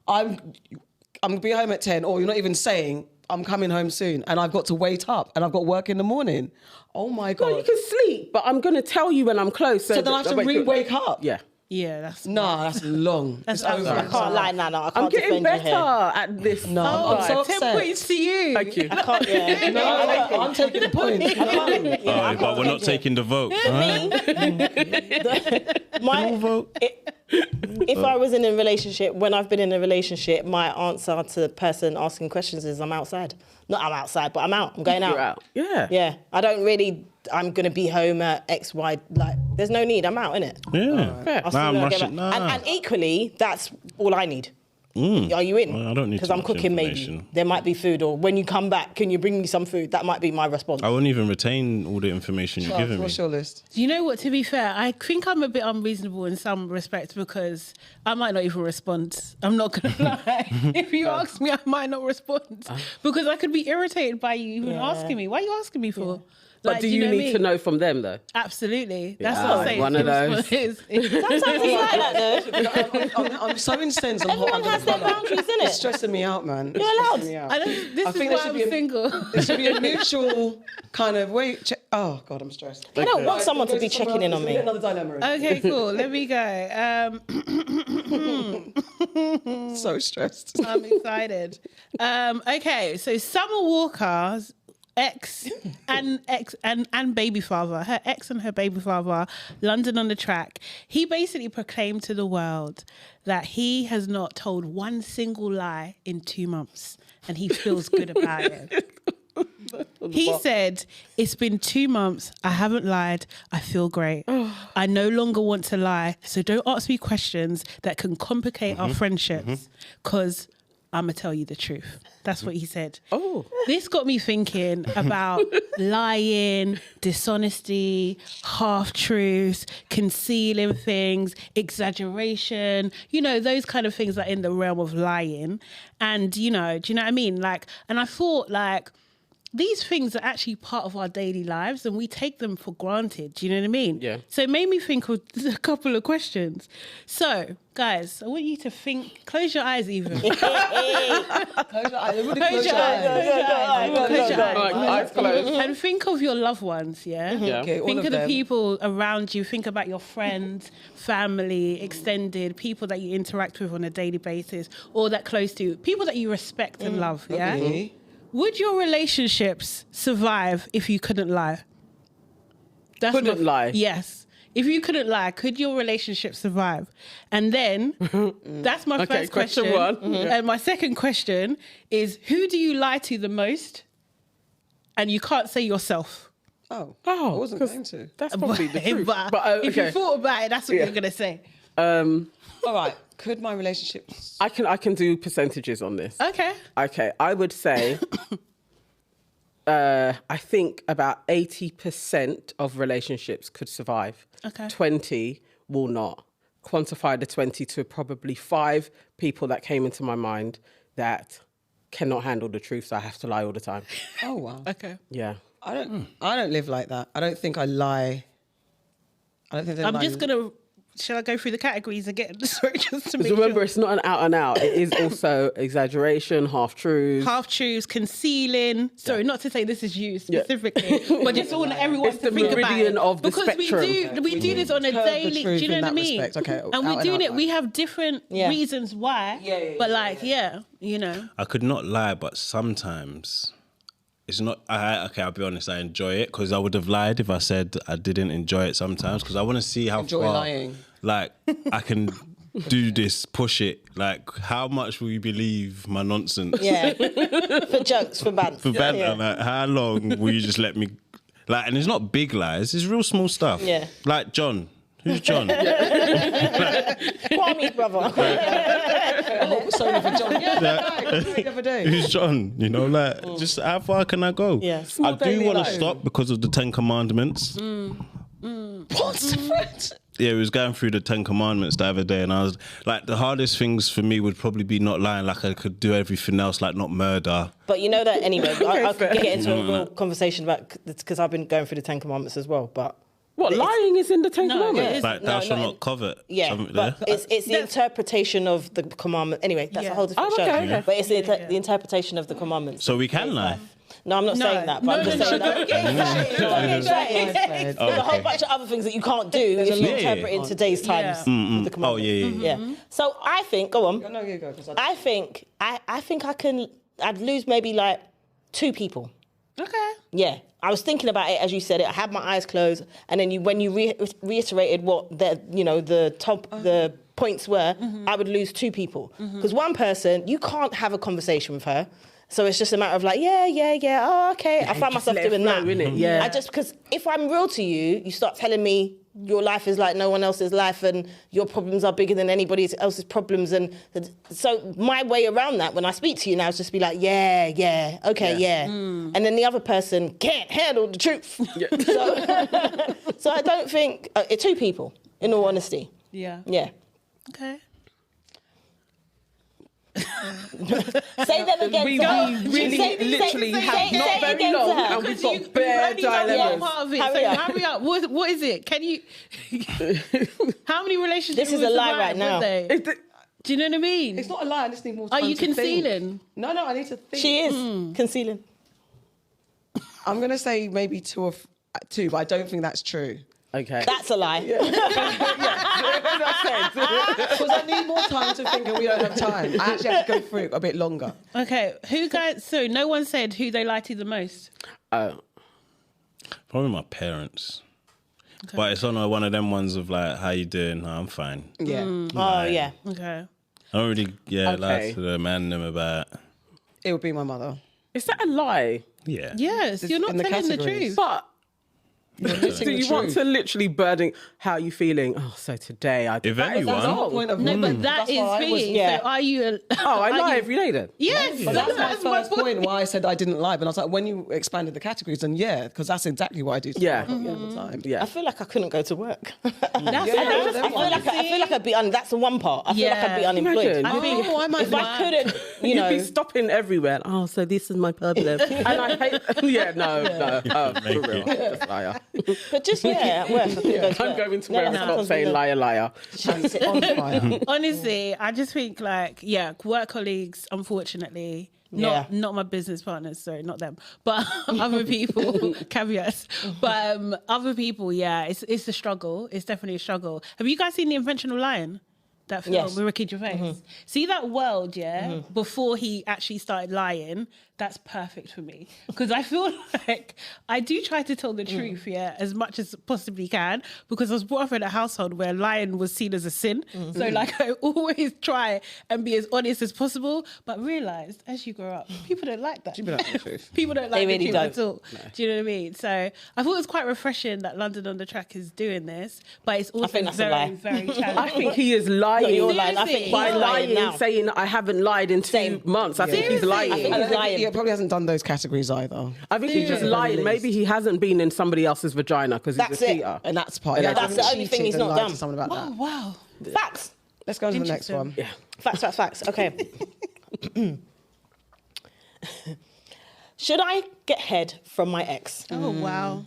I'm gonna be home at 10, or you're not even saying I'm coming home soon, and I've got to wait up, and I've got work in the morning. Oh my god! No, you can sleep, but I'm going to tell you when I'm close. so then I have to wake up. Yeah. Yeah, that's No, that's long. That's it's over. I can't lie, Nana. I can't I'm getting defend you better here. at this. No, Oh, I'm so 10 upset. points to you. Thank you. I can't, yeah. No, I'm taking the point. Oh, but we're not taking the vote. If I was in a relationship, when I've been in a relationship, my answer to the person asking questions is I'm outside. Not I'm outside, but I'm out. I'm going out. You're out. Yeah. Yeah. I don't really, I'm going to be home at X, Y. Like, there's no need. I'm out, innit? Yeah. I'll see Nah, you I'm when I get rushing. back. Nah. And equally, that's all I need. Are you in? Well, I don't need Because too I'm much cooking. Maybe information. there might be food, or when you come back, can you bring me some food? That might be my response. I won't even retain all the information you're giving me. What's your list? Do you know what? To be fair, I think I'm a bit unreasonable in some respects because I might not even respond. I'm not gonna lie. If you ask me, I might not respond because I could be irritated by you even asking me. Why are you asking me for? But do you need to know from them though? Absolutely. That's Yeah, what I'm saying. one of those. Sometimes it's like that though. I'm so incensed on hot Everyone under has the their collar. boundaries, innit? It's stressing me out, man. It's You're allowed. stressing me out. I don't, this I is think why there should I'm be a- single. There should be a mutual kind of oh God, I'm stressed. I don't want someone to be checking in on me. Another dilemma. Okay, cool. Let me go. So stressed. I'm excited. Okay, so Summer Walker's ex and baby father, her ex and her baby father, London on the Track. He basically proclaimed to the world that he has not told one single lie in 2 months, and he feels good about it. He said, "It's been 2 months. I haven't lied. I feel great. I no longer want to lie. So don't ask me questions that can complicate our friendships, because I'm going to tell you the truth." That's what he said. Oh. This got me thinking about lying, dishonesty, half-truths, concealing things, exaggeration, those kind of things that are in the realm of lying. And, do you know what I mean? And I thought, these things are actually part of our daily lives and we take them for granted. Do you know what I mean? Yeah. So it made me think of a couple of questions. So, guys, I want you to close your eyes even. Close your eyes. Close your eyes. Eyes closed. And think of your loved ones, yeah? Yeah. Okay, all Think of of the them. people around you. Think about your friends, family, extended, people that you interact with on a daily basis or that close to, people that you respect and love, yeah? Okay. Would your relationships survive if you couldn't lie? Couldn't lie? Yes. If you couldn't lie, could your relationship survive? And then, that's my Okay, first question. question one. And my second question is, who do you lie to the most? And you can't say yourself. Oh, Oh, I wasn't 'cause going to. That's probably the truth. But if okay. you thought about it, that's what Yeah. you're going to say. All right. Could my relationships? I can do percentages on this. Okay. Okay, I would say I think about 80% of relationships could survive. Okay. 20 will not. Quantify the 20 to probably 5 people that came into my mind that cannot handle the truth, so I have to lie all the time. Oh wow. Okay. Yeah. I don't live like that. I don't think I lie. I don't think I'm just going to... Shall I go through the categories again? Sorry, just to make Because remember, sure. it's not an out and out. It is also exaggeration, half-truths. Half-truths, concealing. Sorry, not to say this is you specifically, but just want everyone It's to the think about meridian it. of the because spectrum. we do this on a Curve the daily, do truth you know in what I that mean? respect. Okay, and out we're and doing out it, lie. we have different reasons why, but I could not lie, but sometimes it's not. I'll be honest. I enjoy it because I would have lied if I said I didn't enjoy it sometimes because I want to see how Enjoy far, lying. I can do this, push it. How much will you believe my nonsense? Yeah. For jokes, for banter. For banter, Yeah. how long will you just let me? And it's not big lies. It's real small stuff. Yeah. Like John. Who's John? Kwame's brother. Sorry for John. The other day. Who's John? Just how far can I go? Yeah. I Small do daily want to life. stop because of the 10 Commandments. What's the friend? Yeah, we was going through the 10 Commandments the other day, and I was like, the hardest things for me would probably be not lying. Like I could do everything else, like not murder. But you know that anyway. I could get into a real conversation about because I've been going through the 10 Commandments as well. But What, lying is in the 10 No, Commandments? it is. Like thou No, shalt not not covet. yeah, Something but there. it's the interpretation of the commandment. Anyway, that's a whole different Oh, show. okay, okay. But it's the interpretation of the commandments. So we can lie. No, I'm not saying that. But I'm just saying that. There's a whole bunch of other things that you can't do if you lot. interpret in today's times. Yeah. With the Oh, commandments. yeah. Yeah. So I think, go on. No, you go. 'Cause I think I'd lose maybe like 2 people. Okay. Yeah, I was thinking about it as you said it. I had my eyes closed, and then when you reiterated what the points were, I would lose 2 people because one person you can't have a conversation with her. So it's just a matter of like, yeah. Oh, okay. I find just myself let it doing flow, that. innit? Yeah. Because if I'm real to you, you start telling me your life is like no one else's life and your problems are bigger than anybody else's problems. And so my way around that when I speak to you now is just be like, yeah, okay, yeah. And then the other person can't handle the truth. So I don't think, 2 people, in all honesty. Yeah. Yeah. Okay. Say them again. We to her. really literally have not very again to long, her. and we've You- got bare you've only done one dilemmas. part of it, Hurry so up. hurry up. What is it? Can you? How many relationships? This is would a lie survive, right now. would they? Is it- Do you know what I mean? It's not a lie. I just need more Are time you to think. concealing? No, I need to think. She is concealing. I'm going to say maybe two, but I don't think that's true. Okay. That's a lie. Because I need more time to think and we don't have time. I actually have to go through it a bit longer. Okay, who guys? So no one said who they lied to the most. Oh. Probably my parents. But it's on one of them ones of like, how you doing? No, I'm fine. Yeah. Oh, yeah. Okay. I don't really, lie Okay. to them and them about. It would be my mother. Is that a lie? Yeah. Yes, you're not in the telling the categories. truth. But Missing do the you want truth. to literally burden? How are you feeling? Oh, so today I. If that is anyone- That's the whole wrong. point of No, but that That's is why I was- thinking. yeah. So are you? Oh, I are lie you- every day then. Yes, But that's my first point. point why I said I didn't lie. But I was like, when you expanded the categories, then yeah, because that's exactly what I do. Yeah. All the time. Yeah. I feel like I couldn't go to work. That's Yeah, I feel like I'd be that's the one part. I feel like I'd be Yeah. unemployed. Imagine. I think I might If I couldn't, You'd be stopping everywhere. Oh, so this is my problem. And I hate. Yeah, no. Oh, for real. Just liar. but just at work, I couldn't go to I'm work. going to where I no, stop saying liar, liar. On fire. Honestly, I just think like, work colleagues, unfortunately, not my business partners, sorry, not them, but other people, caveats. But other people, it's a struggle. It's definitely a struggle. Have you guys seen The Invention of Lying? That film Yes. with Ricky Gervais. See that world, before he actually started lying, that's perfect for me. Because I feel like I do try to tell the truth, as much as possibly can, because I was brought up in a household where lying was seen as a sin. So like I always try and be as honest as possible, but realised as you grow up, people don't like that. People don't like the truth. People don't like They the really truth don't. at all. Do you know what I mean? So I thought it was quite refreshing that London on the Track is doing this, but it's also think that's a lie. very, very challenging. I think he is lying. No, you're lying. I think Seriously. he's By lying lying, now. saying I haven't lied in 2 Same. months. I think he's Seriously. lying. I think he's lying. He probably hasn't done those categories either. I think he's just Yeah. lying. Maybe he hasn't been in somebody else's vagina because he's That's a it. cheater. And that's part. Yeah, Yeah, that's the only thing he's not done. To someone about that. Wow. Facts. Let's go on to the next Interesting. one. Yeah. Facts. Okay. Should I get head from my ex? Oh, wow.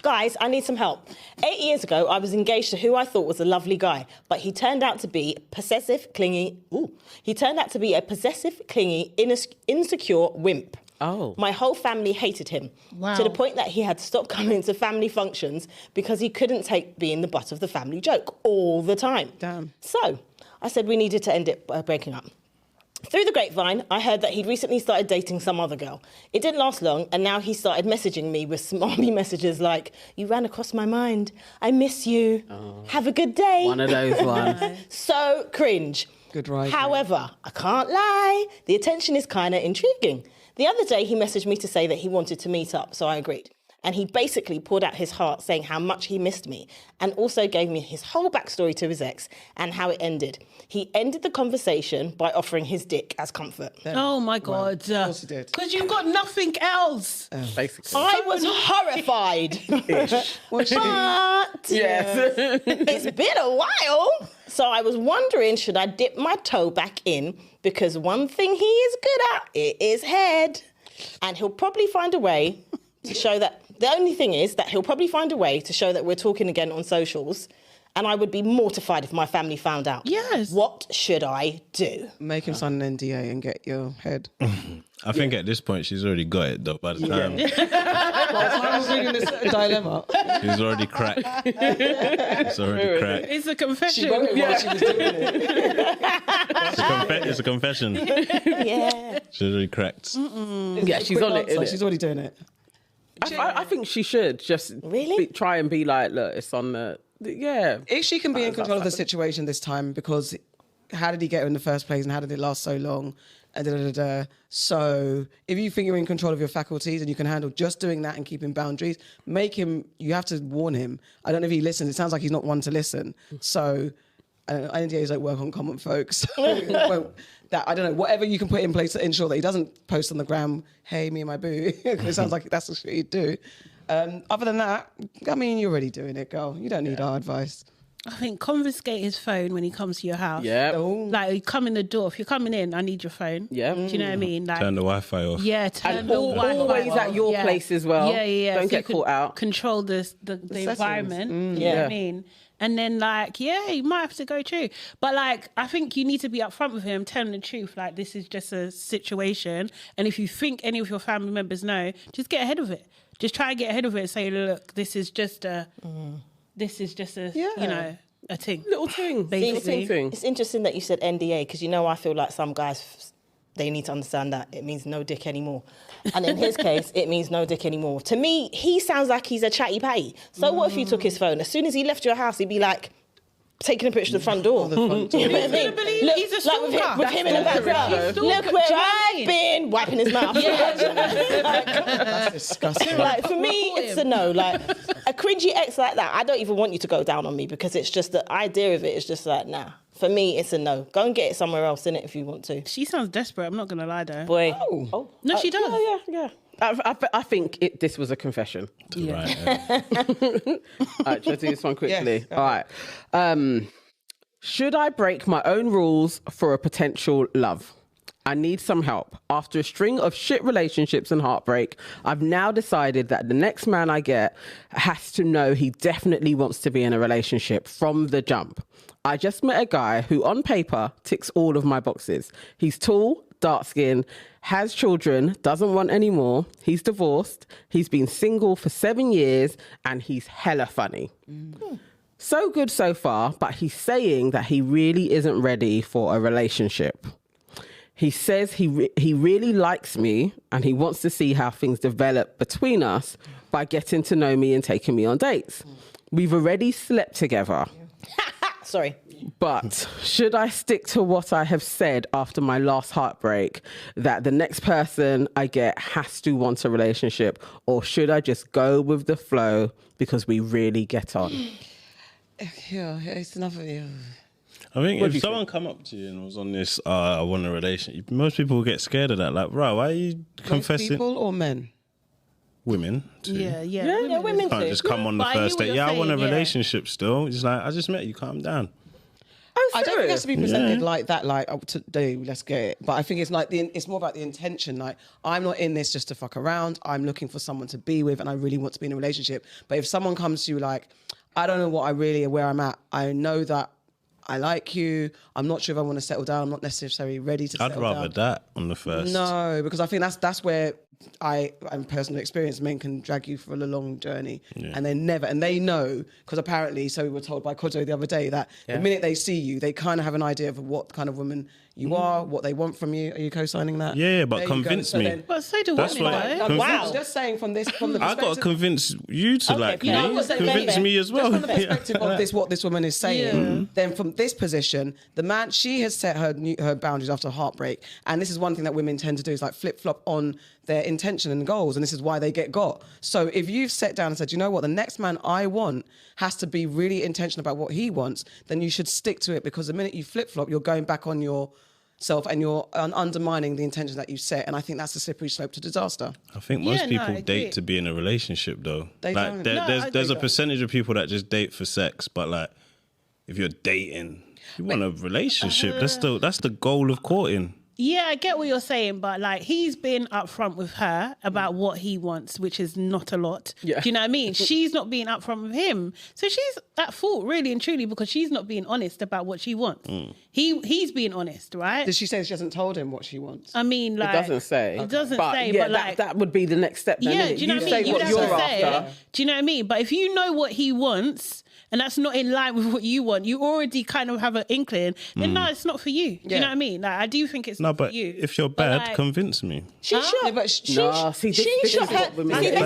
Guys, I need some help. 8 years ago, I was engaged to who I thought was a lovely guy, but he turned out to be possessive, clingy. He turned out to be a possessive, clingy, insecure wimp. Oh. My whole family hated him Wow. to the point that he had to stop coming to family functions because he couldn't take being the butt of the family joke all the time. Damn. So I said we needed to end it by breaking up. Through the grapevine, I heard that he'd recently started dating some other girl. It didn't last long, and now he started messaging me with smarmy messages like, "You ran across my mind. I miss you. Have a good day." One of those ones. So cringe. Good writing. However, I can't lie, the attention is kind of intriguing. The other day, he messaged me to say that he wanted to meet up, so I agreed. And he basically poured out his heart saying how much he missed me and also gave me his whole backstory to his ex and how it ended. He ended the conversation by offering his dick as comfort. Oh, my God. Of course he did. Because you've got nothing else. Basically. I was horrified. But Yes. it's been a while. So I was wondering, should I dip my toe back in? Because one thing he is good at, it is head. And he'll probably find a way to show that. The only thing is that he'll probably find a way to show that we're talking again on socials. And I would be mortified if my family found out. Yes. What should I do? Make him sign an NDA and get your head. I think at this point she's already got it though. By the time I was reading this dilemma. she's already cracked. It's already cracked. It's a confession. She wrote it while she was doing it. It's a confession. Yeah. She's already cracked. Yeah, she's on it. So innit? she's already doing it. I think she should just Really? try and be like, look, it's on the. Yeah. If she can be in That's control of the happened. situation this time, because how did he get her in the first place and how did it last so long? And da, da, da, da. So if you think you're in control of your faculties and you can handle just doing that and keeping boundaries, make him, you have to warn him. I don't know if he listens. It sounds like he's not one to listen. So I don't know, NDAs don't work on common folks. Well, that, I don't know, whatever you can put in place to ensure that he doesn't post on the gram, hey, me and my boo. It sounds like that's the shit he'd do. Other than that, I mean, you're already doing it, girl. You don't need our advice. I think confiscate his phone when he comes to your house. Yeah. Like, you come in the door. If you're coming in, I need your phone. Yeah. Do you know what I mean? Like, Turn the Wi-Fi off. yeah, turn And the Wi-Fi always off. at your place as well. Yeah. Don't So get you can caught out. Control the environment. You know what I mean? And then, like, you might have to go through. But, like, I think you need to be upfront with him, tell him the truth. Like, this is just a situation. And if you think any of your family members know, just get ahead of it. Just try and get ahead of it and say, look, this is just a, you know, a thing. Little thing. Basically. Thing. It's interesting that you said NDA because, you know, I feel like some guys, they need to understand that it means no dick anymore. And in his case, it means no dick anymore. To me, he sounds like he's a chatty patty. So what if you took his phone? As soon as he left your house, he'd be like, taking a picture of the front door. You know what I mean? Believe he's a stalker. With him in the background. Look where I've been, wiping his mouth. That's disgusting. Like, for me, it's a no. Like, a cringy ex like that, I don't even want you to go down on me because it's just the idea of it is just like, nah. For me, it's a no. Go and get it somewhere else, innit, if you want to. She sounds desperate. I'm not going to lie, though. Boy. No, she does. Yeah. I think this was a confession. Right. All right, shall I do this one quickly? Yes. All right. Should I break my own rules for a potential love? I need some help. After a string of shit relationships and heartbreak, I've now decided that the next man I get has to know he definitely wants to be in a relationship from the jump. I just met a guy who on paper ticks all of my boxes. He's tall, dark skinned, has children, doesn't want any more. He's divorced. He's been single for 7 years and he's hella funny. So good so far, but he's saying that he really isn't ready for a relationship. He says he really likes me and he wants to see how things develop between us by getting to know me and taking me on dates. We've already slept together. Sorry. But should I stick to what I have said after my last heartbreak, that the next person I get has to want a relationship, or should I just go with the flow because we really get on? Yeah, it's enough of you. I think if someone come up to you and was on this, I want a relationship, most people will get scared of that. Like, bro, why are you confessing? People or men? Women, too. Yeah, women Can't too. just come on the But I hear first what date. you're Yeah, I want a saying, yeah. relationship still. It's like, I just met you, calm down. Oh, I don't think it has to be presented Yeah. like that, like, oh, today, let's get it. But I think it's like, it's more about the intention. Like, I'm not in this just to fuck around. I'm looking for someone to be with and I really want to be in a relationship. But if someone comes to you like, I don't know where I'm at. I know that I like you. I'm not sure if I want to settle down. I'm not necessarily ready to I'd settle rather down. that on the first. No, because I think that's where I'm personal experience. Men can drag you for a long journey, and they know, because apparently, so we were told by Kojo the other day that the minute they see you, they kind of have an idea of what kind of woman you are, what they want from you. Are you co-signing that? Yeah, but There you go. convince So me. then- But so do That's women, why- though. Convince- I'm just saying from the I perspective. got to convince you to like you me. know what's Convince fair. me as well. From the perspective of what this woman is saying, then from this position, the man, she has set her boundaries after heartbreak, and this is one thing that women tend to do is like flip flop on their intention and goals, and this is why they get got. So if you've sat down and said, you know what, the next man I want has to be really intentional about what he wants, then you should stick to it, because the minute you flip flop, you're going back on yourself and you're undermining the intention that you set, and I think that's a slippery slope to disaster. I think most Yeah, no, people I agree. date to be in a relationship, though. They like, don't. there's a percentage of people that just date for sex, but like, if you're dating, you want a relationship. That's the goal of courting. Yeah, I get what you're saying, but like, he's been upfront with her about what he wants, which is not a lot. Yeah. Do you know what I mean? She's not being upfront with him. So she's at fault, really and truly, because she's not being honest about what she wants. He's being honest, right? Did she say she hasn't told him what she wants? I mean, like... It doesn't say. It doesn't but say, yeah, but like... that would be the next step then, yeah, innit? do you know what I mean? say You'd what have you're to say after. it. Do you know what I mean? But if you know what he wants and that's not in line with what you want, you already kind of have an inkling, then no, it's not for you. Do you know what I mean? Like, I do think it's No, not but for you. if you're But, bad, like, convince me. She shot. Yeah, but Nah, see, this She is shot what her. women See, do. see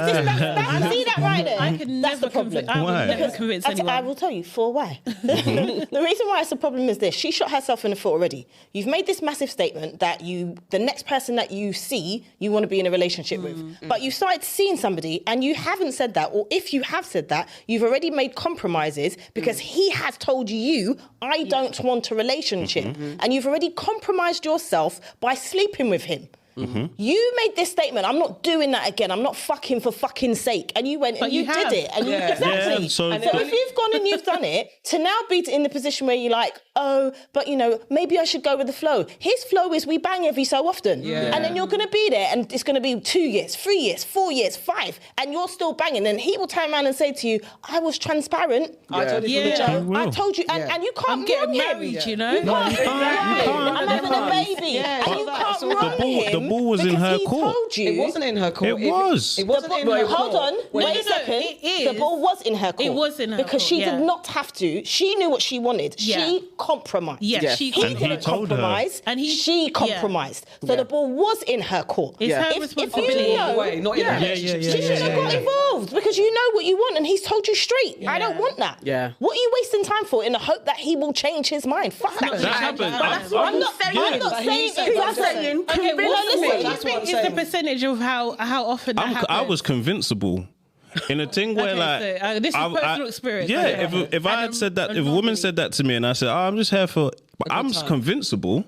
that right there? I could That's never the problem. I Why? would never convince anyone. I will tell you for why. The reason why it's a problem is this: she shot herself in the foot already. You've made this massive statement that the next person that you see, you want to be in a relationship with, but you started seeing somebody and you haven't said that, or if you have said that, you've already made compromises because he has told you, I don't want a relationship, and you've already compromised yourself by sleeping with him. You made this statement, I'm not doing that again. I'm not fucking for fucking sake. And you went and you did it. And exactly. Yeah, so if you've gone and you've done it, to now be in the position where you're like, oh, but you know, maybe I should go with the flow. His flow is we bang every so often. Yeah. And then you're going to be there and it's going to be 2 years, 3 years, 4 years, 5, and you're still banging. And he will turn around and say to you, I was transparent. I told you from the jump. I told you. And you can't I'm getting wrong married, him. you know? You can't I'm having a baby. Yeah, and you can't wrong him. The ball was in her court. It wasn't in her court. It was. It wasn't in her court. Hold on, wait a second. it is. The ball was in her court. It was in her because court, she yeah. did not have to. She knew what she wanted. Yeah. She compromised. Yeah, she He And he didn't told her. compromise. And she compromised. So the ball was in her court. It's her If responsibility. you know, Not in her Yeah. she should have got involved because you know what you want and he's told you straight. I don't want that. Yeah. What are you wasting time for in the hope that he will change his mind? Fuck that. That happened. I'm not saying exactly. Okay, what do you That's what I'm think is the saying. percentage of how often that happens? I was convincible. In a thing where Okay, so, this is personal experience. Yeah, Okay. if I had said that, if a woman said that to me and I said, I'm just here for, but I'm just convincible.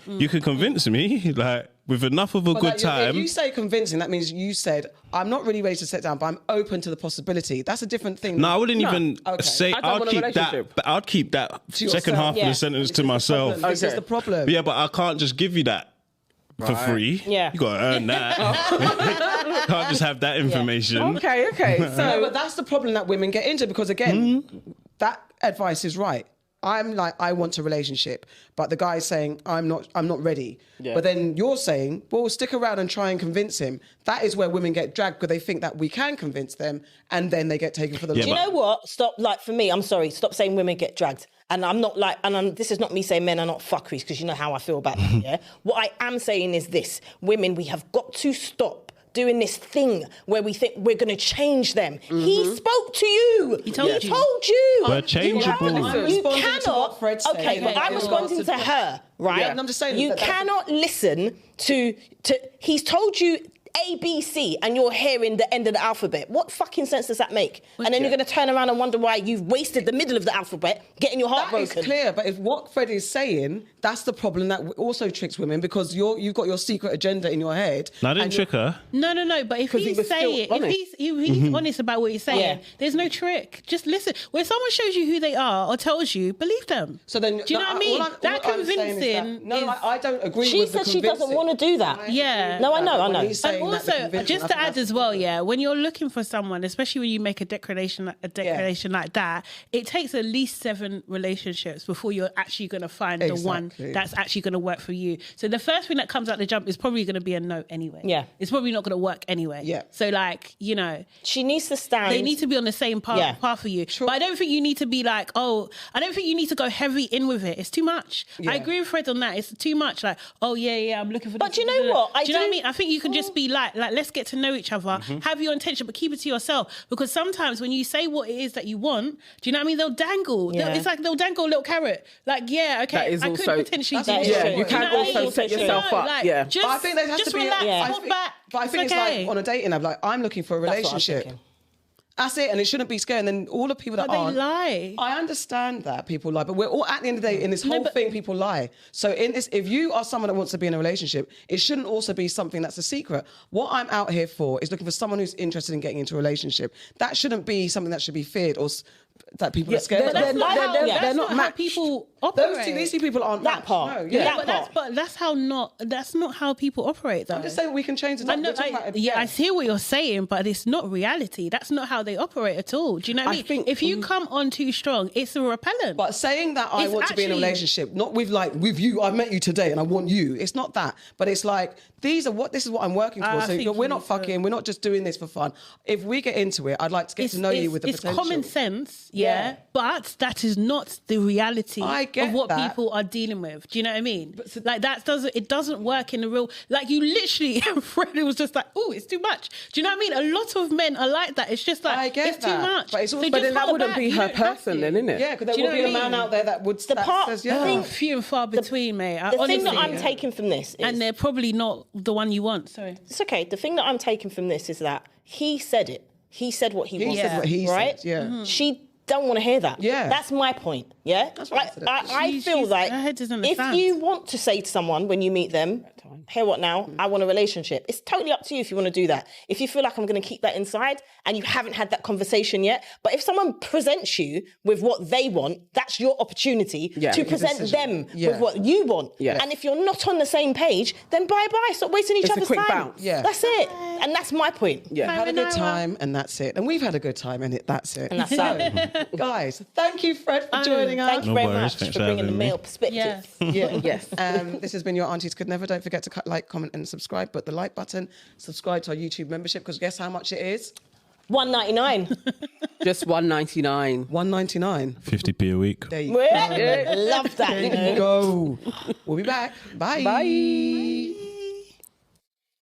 You can convince me, like, with enough of a good time. If you say convincing, that means you said, I'm not really ready to sit down, but I'm open to the possibility. That's a different thing. No, I wouldn't even say. I don't I'd want a keep that. relationship. But I'd keep that To second yourself. half of Yeah. the sentence to myself. This is the problem. But yeah, but I can't just give you that for free. Yeah. You gotta earn that. Can't just have that information. Okay. No, So but that's the problem that women get into because again, that advice is right. I'm like, I want a relationship, but the guy's saying I'm not ready. Yeah. But then you're saying, well, stick around and try and convince him. That is where women get dragged because they think that we can convince them, and then they get taken for the. Yeah, Do you know what? Stop. Like for me, I'm sorry. Stop saying women get dragged. And I'm not like, this is not me saying men are not fuckeries because you know how I feel about that. Yeah. What I am saying is this: women, we have got to stop doing this thing where we think we're going to change them. He spoke to you. He told you. told you. We're changeable. I'm You responding to cannot. what Fred said. Okay, but I'm responding to her, right? Yeah, and I'm just saying you that that's- cannot listen to. He's told you A, B, C, and you're hearing the end of the alphabet. What fucking sense does that make? And then you're going to turn around and wonder why you've wasted the middle of the alphabet getting your heart That is broken. clear, but if what Fred is saying, that's the problem that also tricks women because you've got your secret agenda in your head. No, I didn't trick her. No. But if he he's was still saying, if honest. he's honest about what he's saying, Yeah. there's no trick. Just listen. When someone shows you who they are or tells you, believe them. So then, do you know what I mean? That I'm saying is convincing. that, no, I don't agree She with the said she doesn't convincing. want to do that. Yeah. No, I know. When he's saying And that the also, convincing, just I to think add that's as well, yeah, when you're looking for someone, especially when you make a declaration like that, it takes at least 7 relationships before you're actually going to find the one Exactly. that's actually going to work for you. So the first thing that comes out the jump is probably going to be a no anyway. Yeah. It's probably not going to work anyway. Yeah. So like, you know, She needs to stand. they need to be on the same path for you. Sure. But I don't think you need to be like, I don't think you need to go heavy in with it. It's too much. Yeah. I agree with Fred on that. It's too much. Like, I'm looking for But this. do you know what? Do you know what I mean? I think you can just be like, let's get to know each other. Have your intention, but keep it to yourself. Because sometimes when you say what it is that you want, do you know what I mean? They'll dangle. Yeah. It's like they'll dangle a little carrot. Like, yeah, okay, That is I also- could potentially do that's this. also- you Do can know what I also mean? set yourself No, up. like, Yeah. Just, But I think there has just to be. relax. Yeah. Hold back. But I think it's okay. like on a dating app, like I'm looking for a That's what I'm relationship. thinking. That's it, and it shouldn't be scary. And then all the people that But they aren't. lie. I understand that people lie, but we're all at the end of the day in this whole but- thing. People lie. So in this, if you are someone that wants to be in a relationship, it shouldn't also be something that's a secret. What I'm out here for is looking for someone who's interested in getting into a relationship. That shouldn't be something that should be feared or that people are scared they're- of. they're not- That's they're not how matched. people operate. These two people aren't That matched. part. No, Yeah, yeah. that But that's not how people operate though. I'm just saying we can change the I know, we're talking about- I hear what you're saying, but it's not reality. That's not how they operate at all. Do you know what I I mean? think, if you come on too strong, it's a repellent. But saying that I It's want to be in a actually- relationship, not with you, I met you today and I want you. It's not that. But it's like, this is what I'm working I towards. So think we're you not need to- fucking, we're not just doing this for fun. If we get into it, I'd like to get to know you with the it's potential. common sense, Yeah. but that is not the reality I get of what that. people are dealing with. Do you know what I mean? Like it doesn't work in the real. Like you literally, Fred was just like, oh, it's too much. Do you know what I mean? A lot of men are like that. It's just like I get it's that. too much. But it's also- So but just then that hold wouldn't back. be You her don't have person to. then, innit? Yeah, because there Do you will know be what a I man mean? out there that would that says, yeah. I think Few and far between, mate. The thing that Honestly. I'm taking from this is... And they're probably not the one you want. Sorry. It's okay. The thing that I'm taking from this is that he said it. He said what he wanted. said what he right? said, yeah. Mm-hmm. She don't want to hear that. Yeah. That's my point. Yeah. I feel like her head doesn't if understand. you want to say to someone when you meet them, hear what now? I want a relationship. It's totally up to you if you want to do that. If you feel like I'm going to keep that inside and you haven't had that conversation yet, but if someone presents you with what they want, that's your opportunity to present them with what you want. Yeah. And if you're not on the same page, then bye-bye. Stop wasting each It's a other's quick time. bounce. Yeah. That's it. And that's my point. Yeah. Had a good time, and that's it. And we've had a good time, and that's it. And that's so, guys, thank you, Fred, for joining us. Thank you No very worries, much thanks for for bringing the having me. male perspective. Yes. Yes. This has been your Aunties Could Never. Don't forget to like, comment, and subscribe. But the like button, subscribe to our YouTube membership, because guess how much it is? $1.99. Just $1.99. $1.99. 50p a week. There you go. Love that. There you go. We'll be back. Bye. Bye.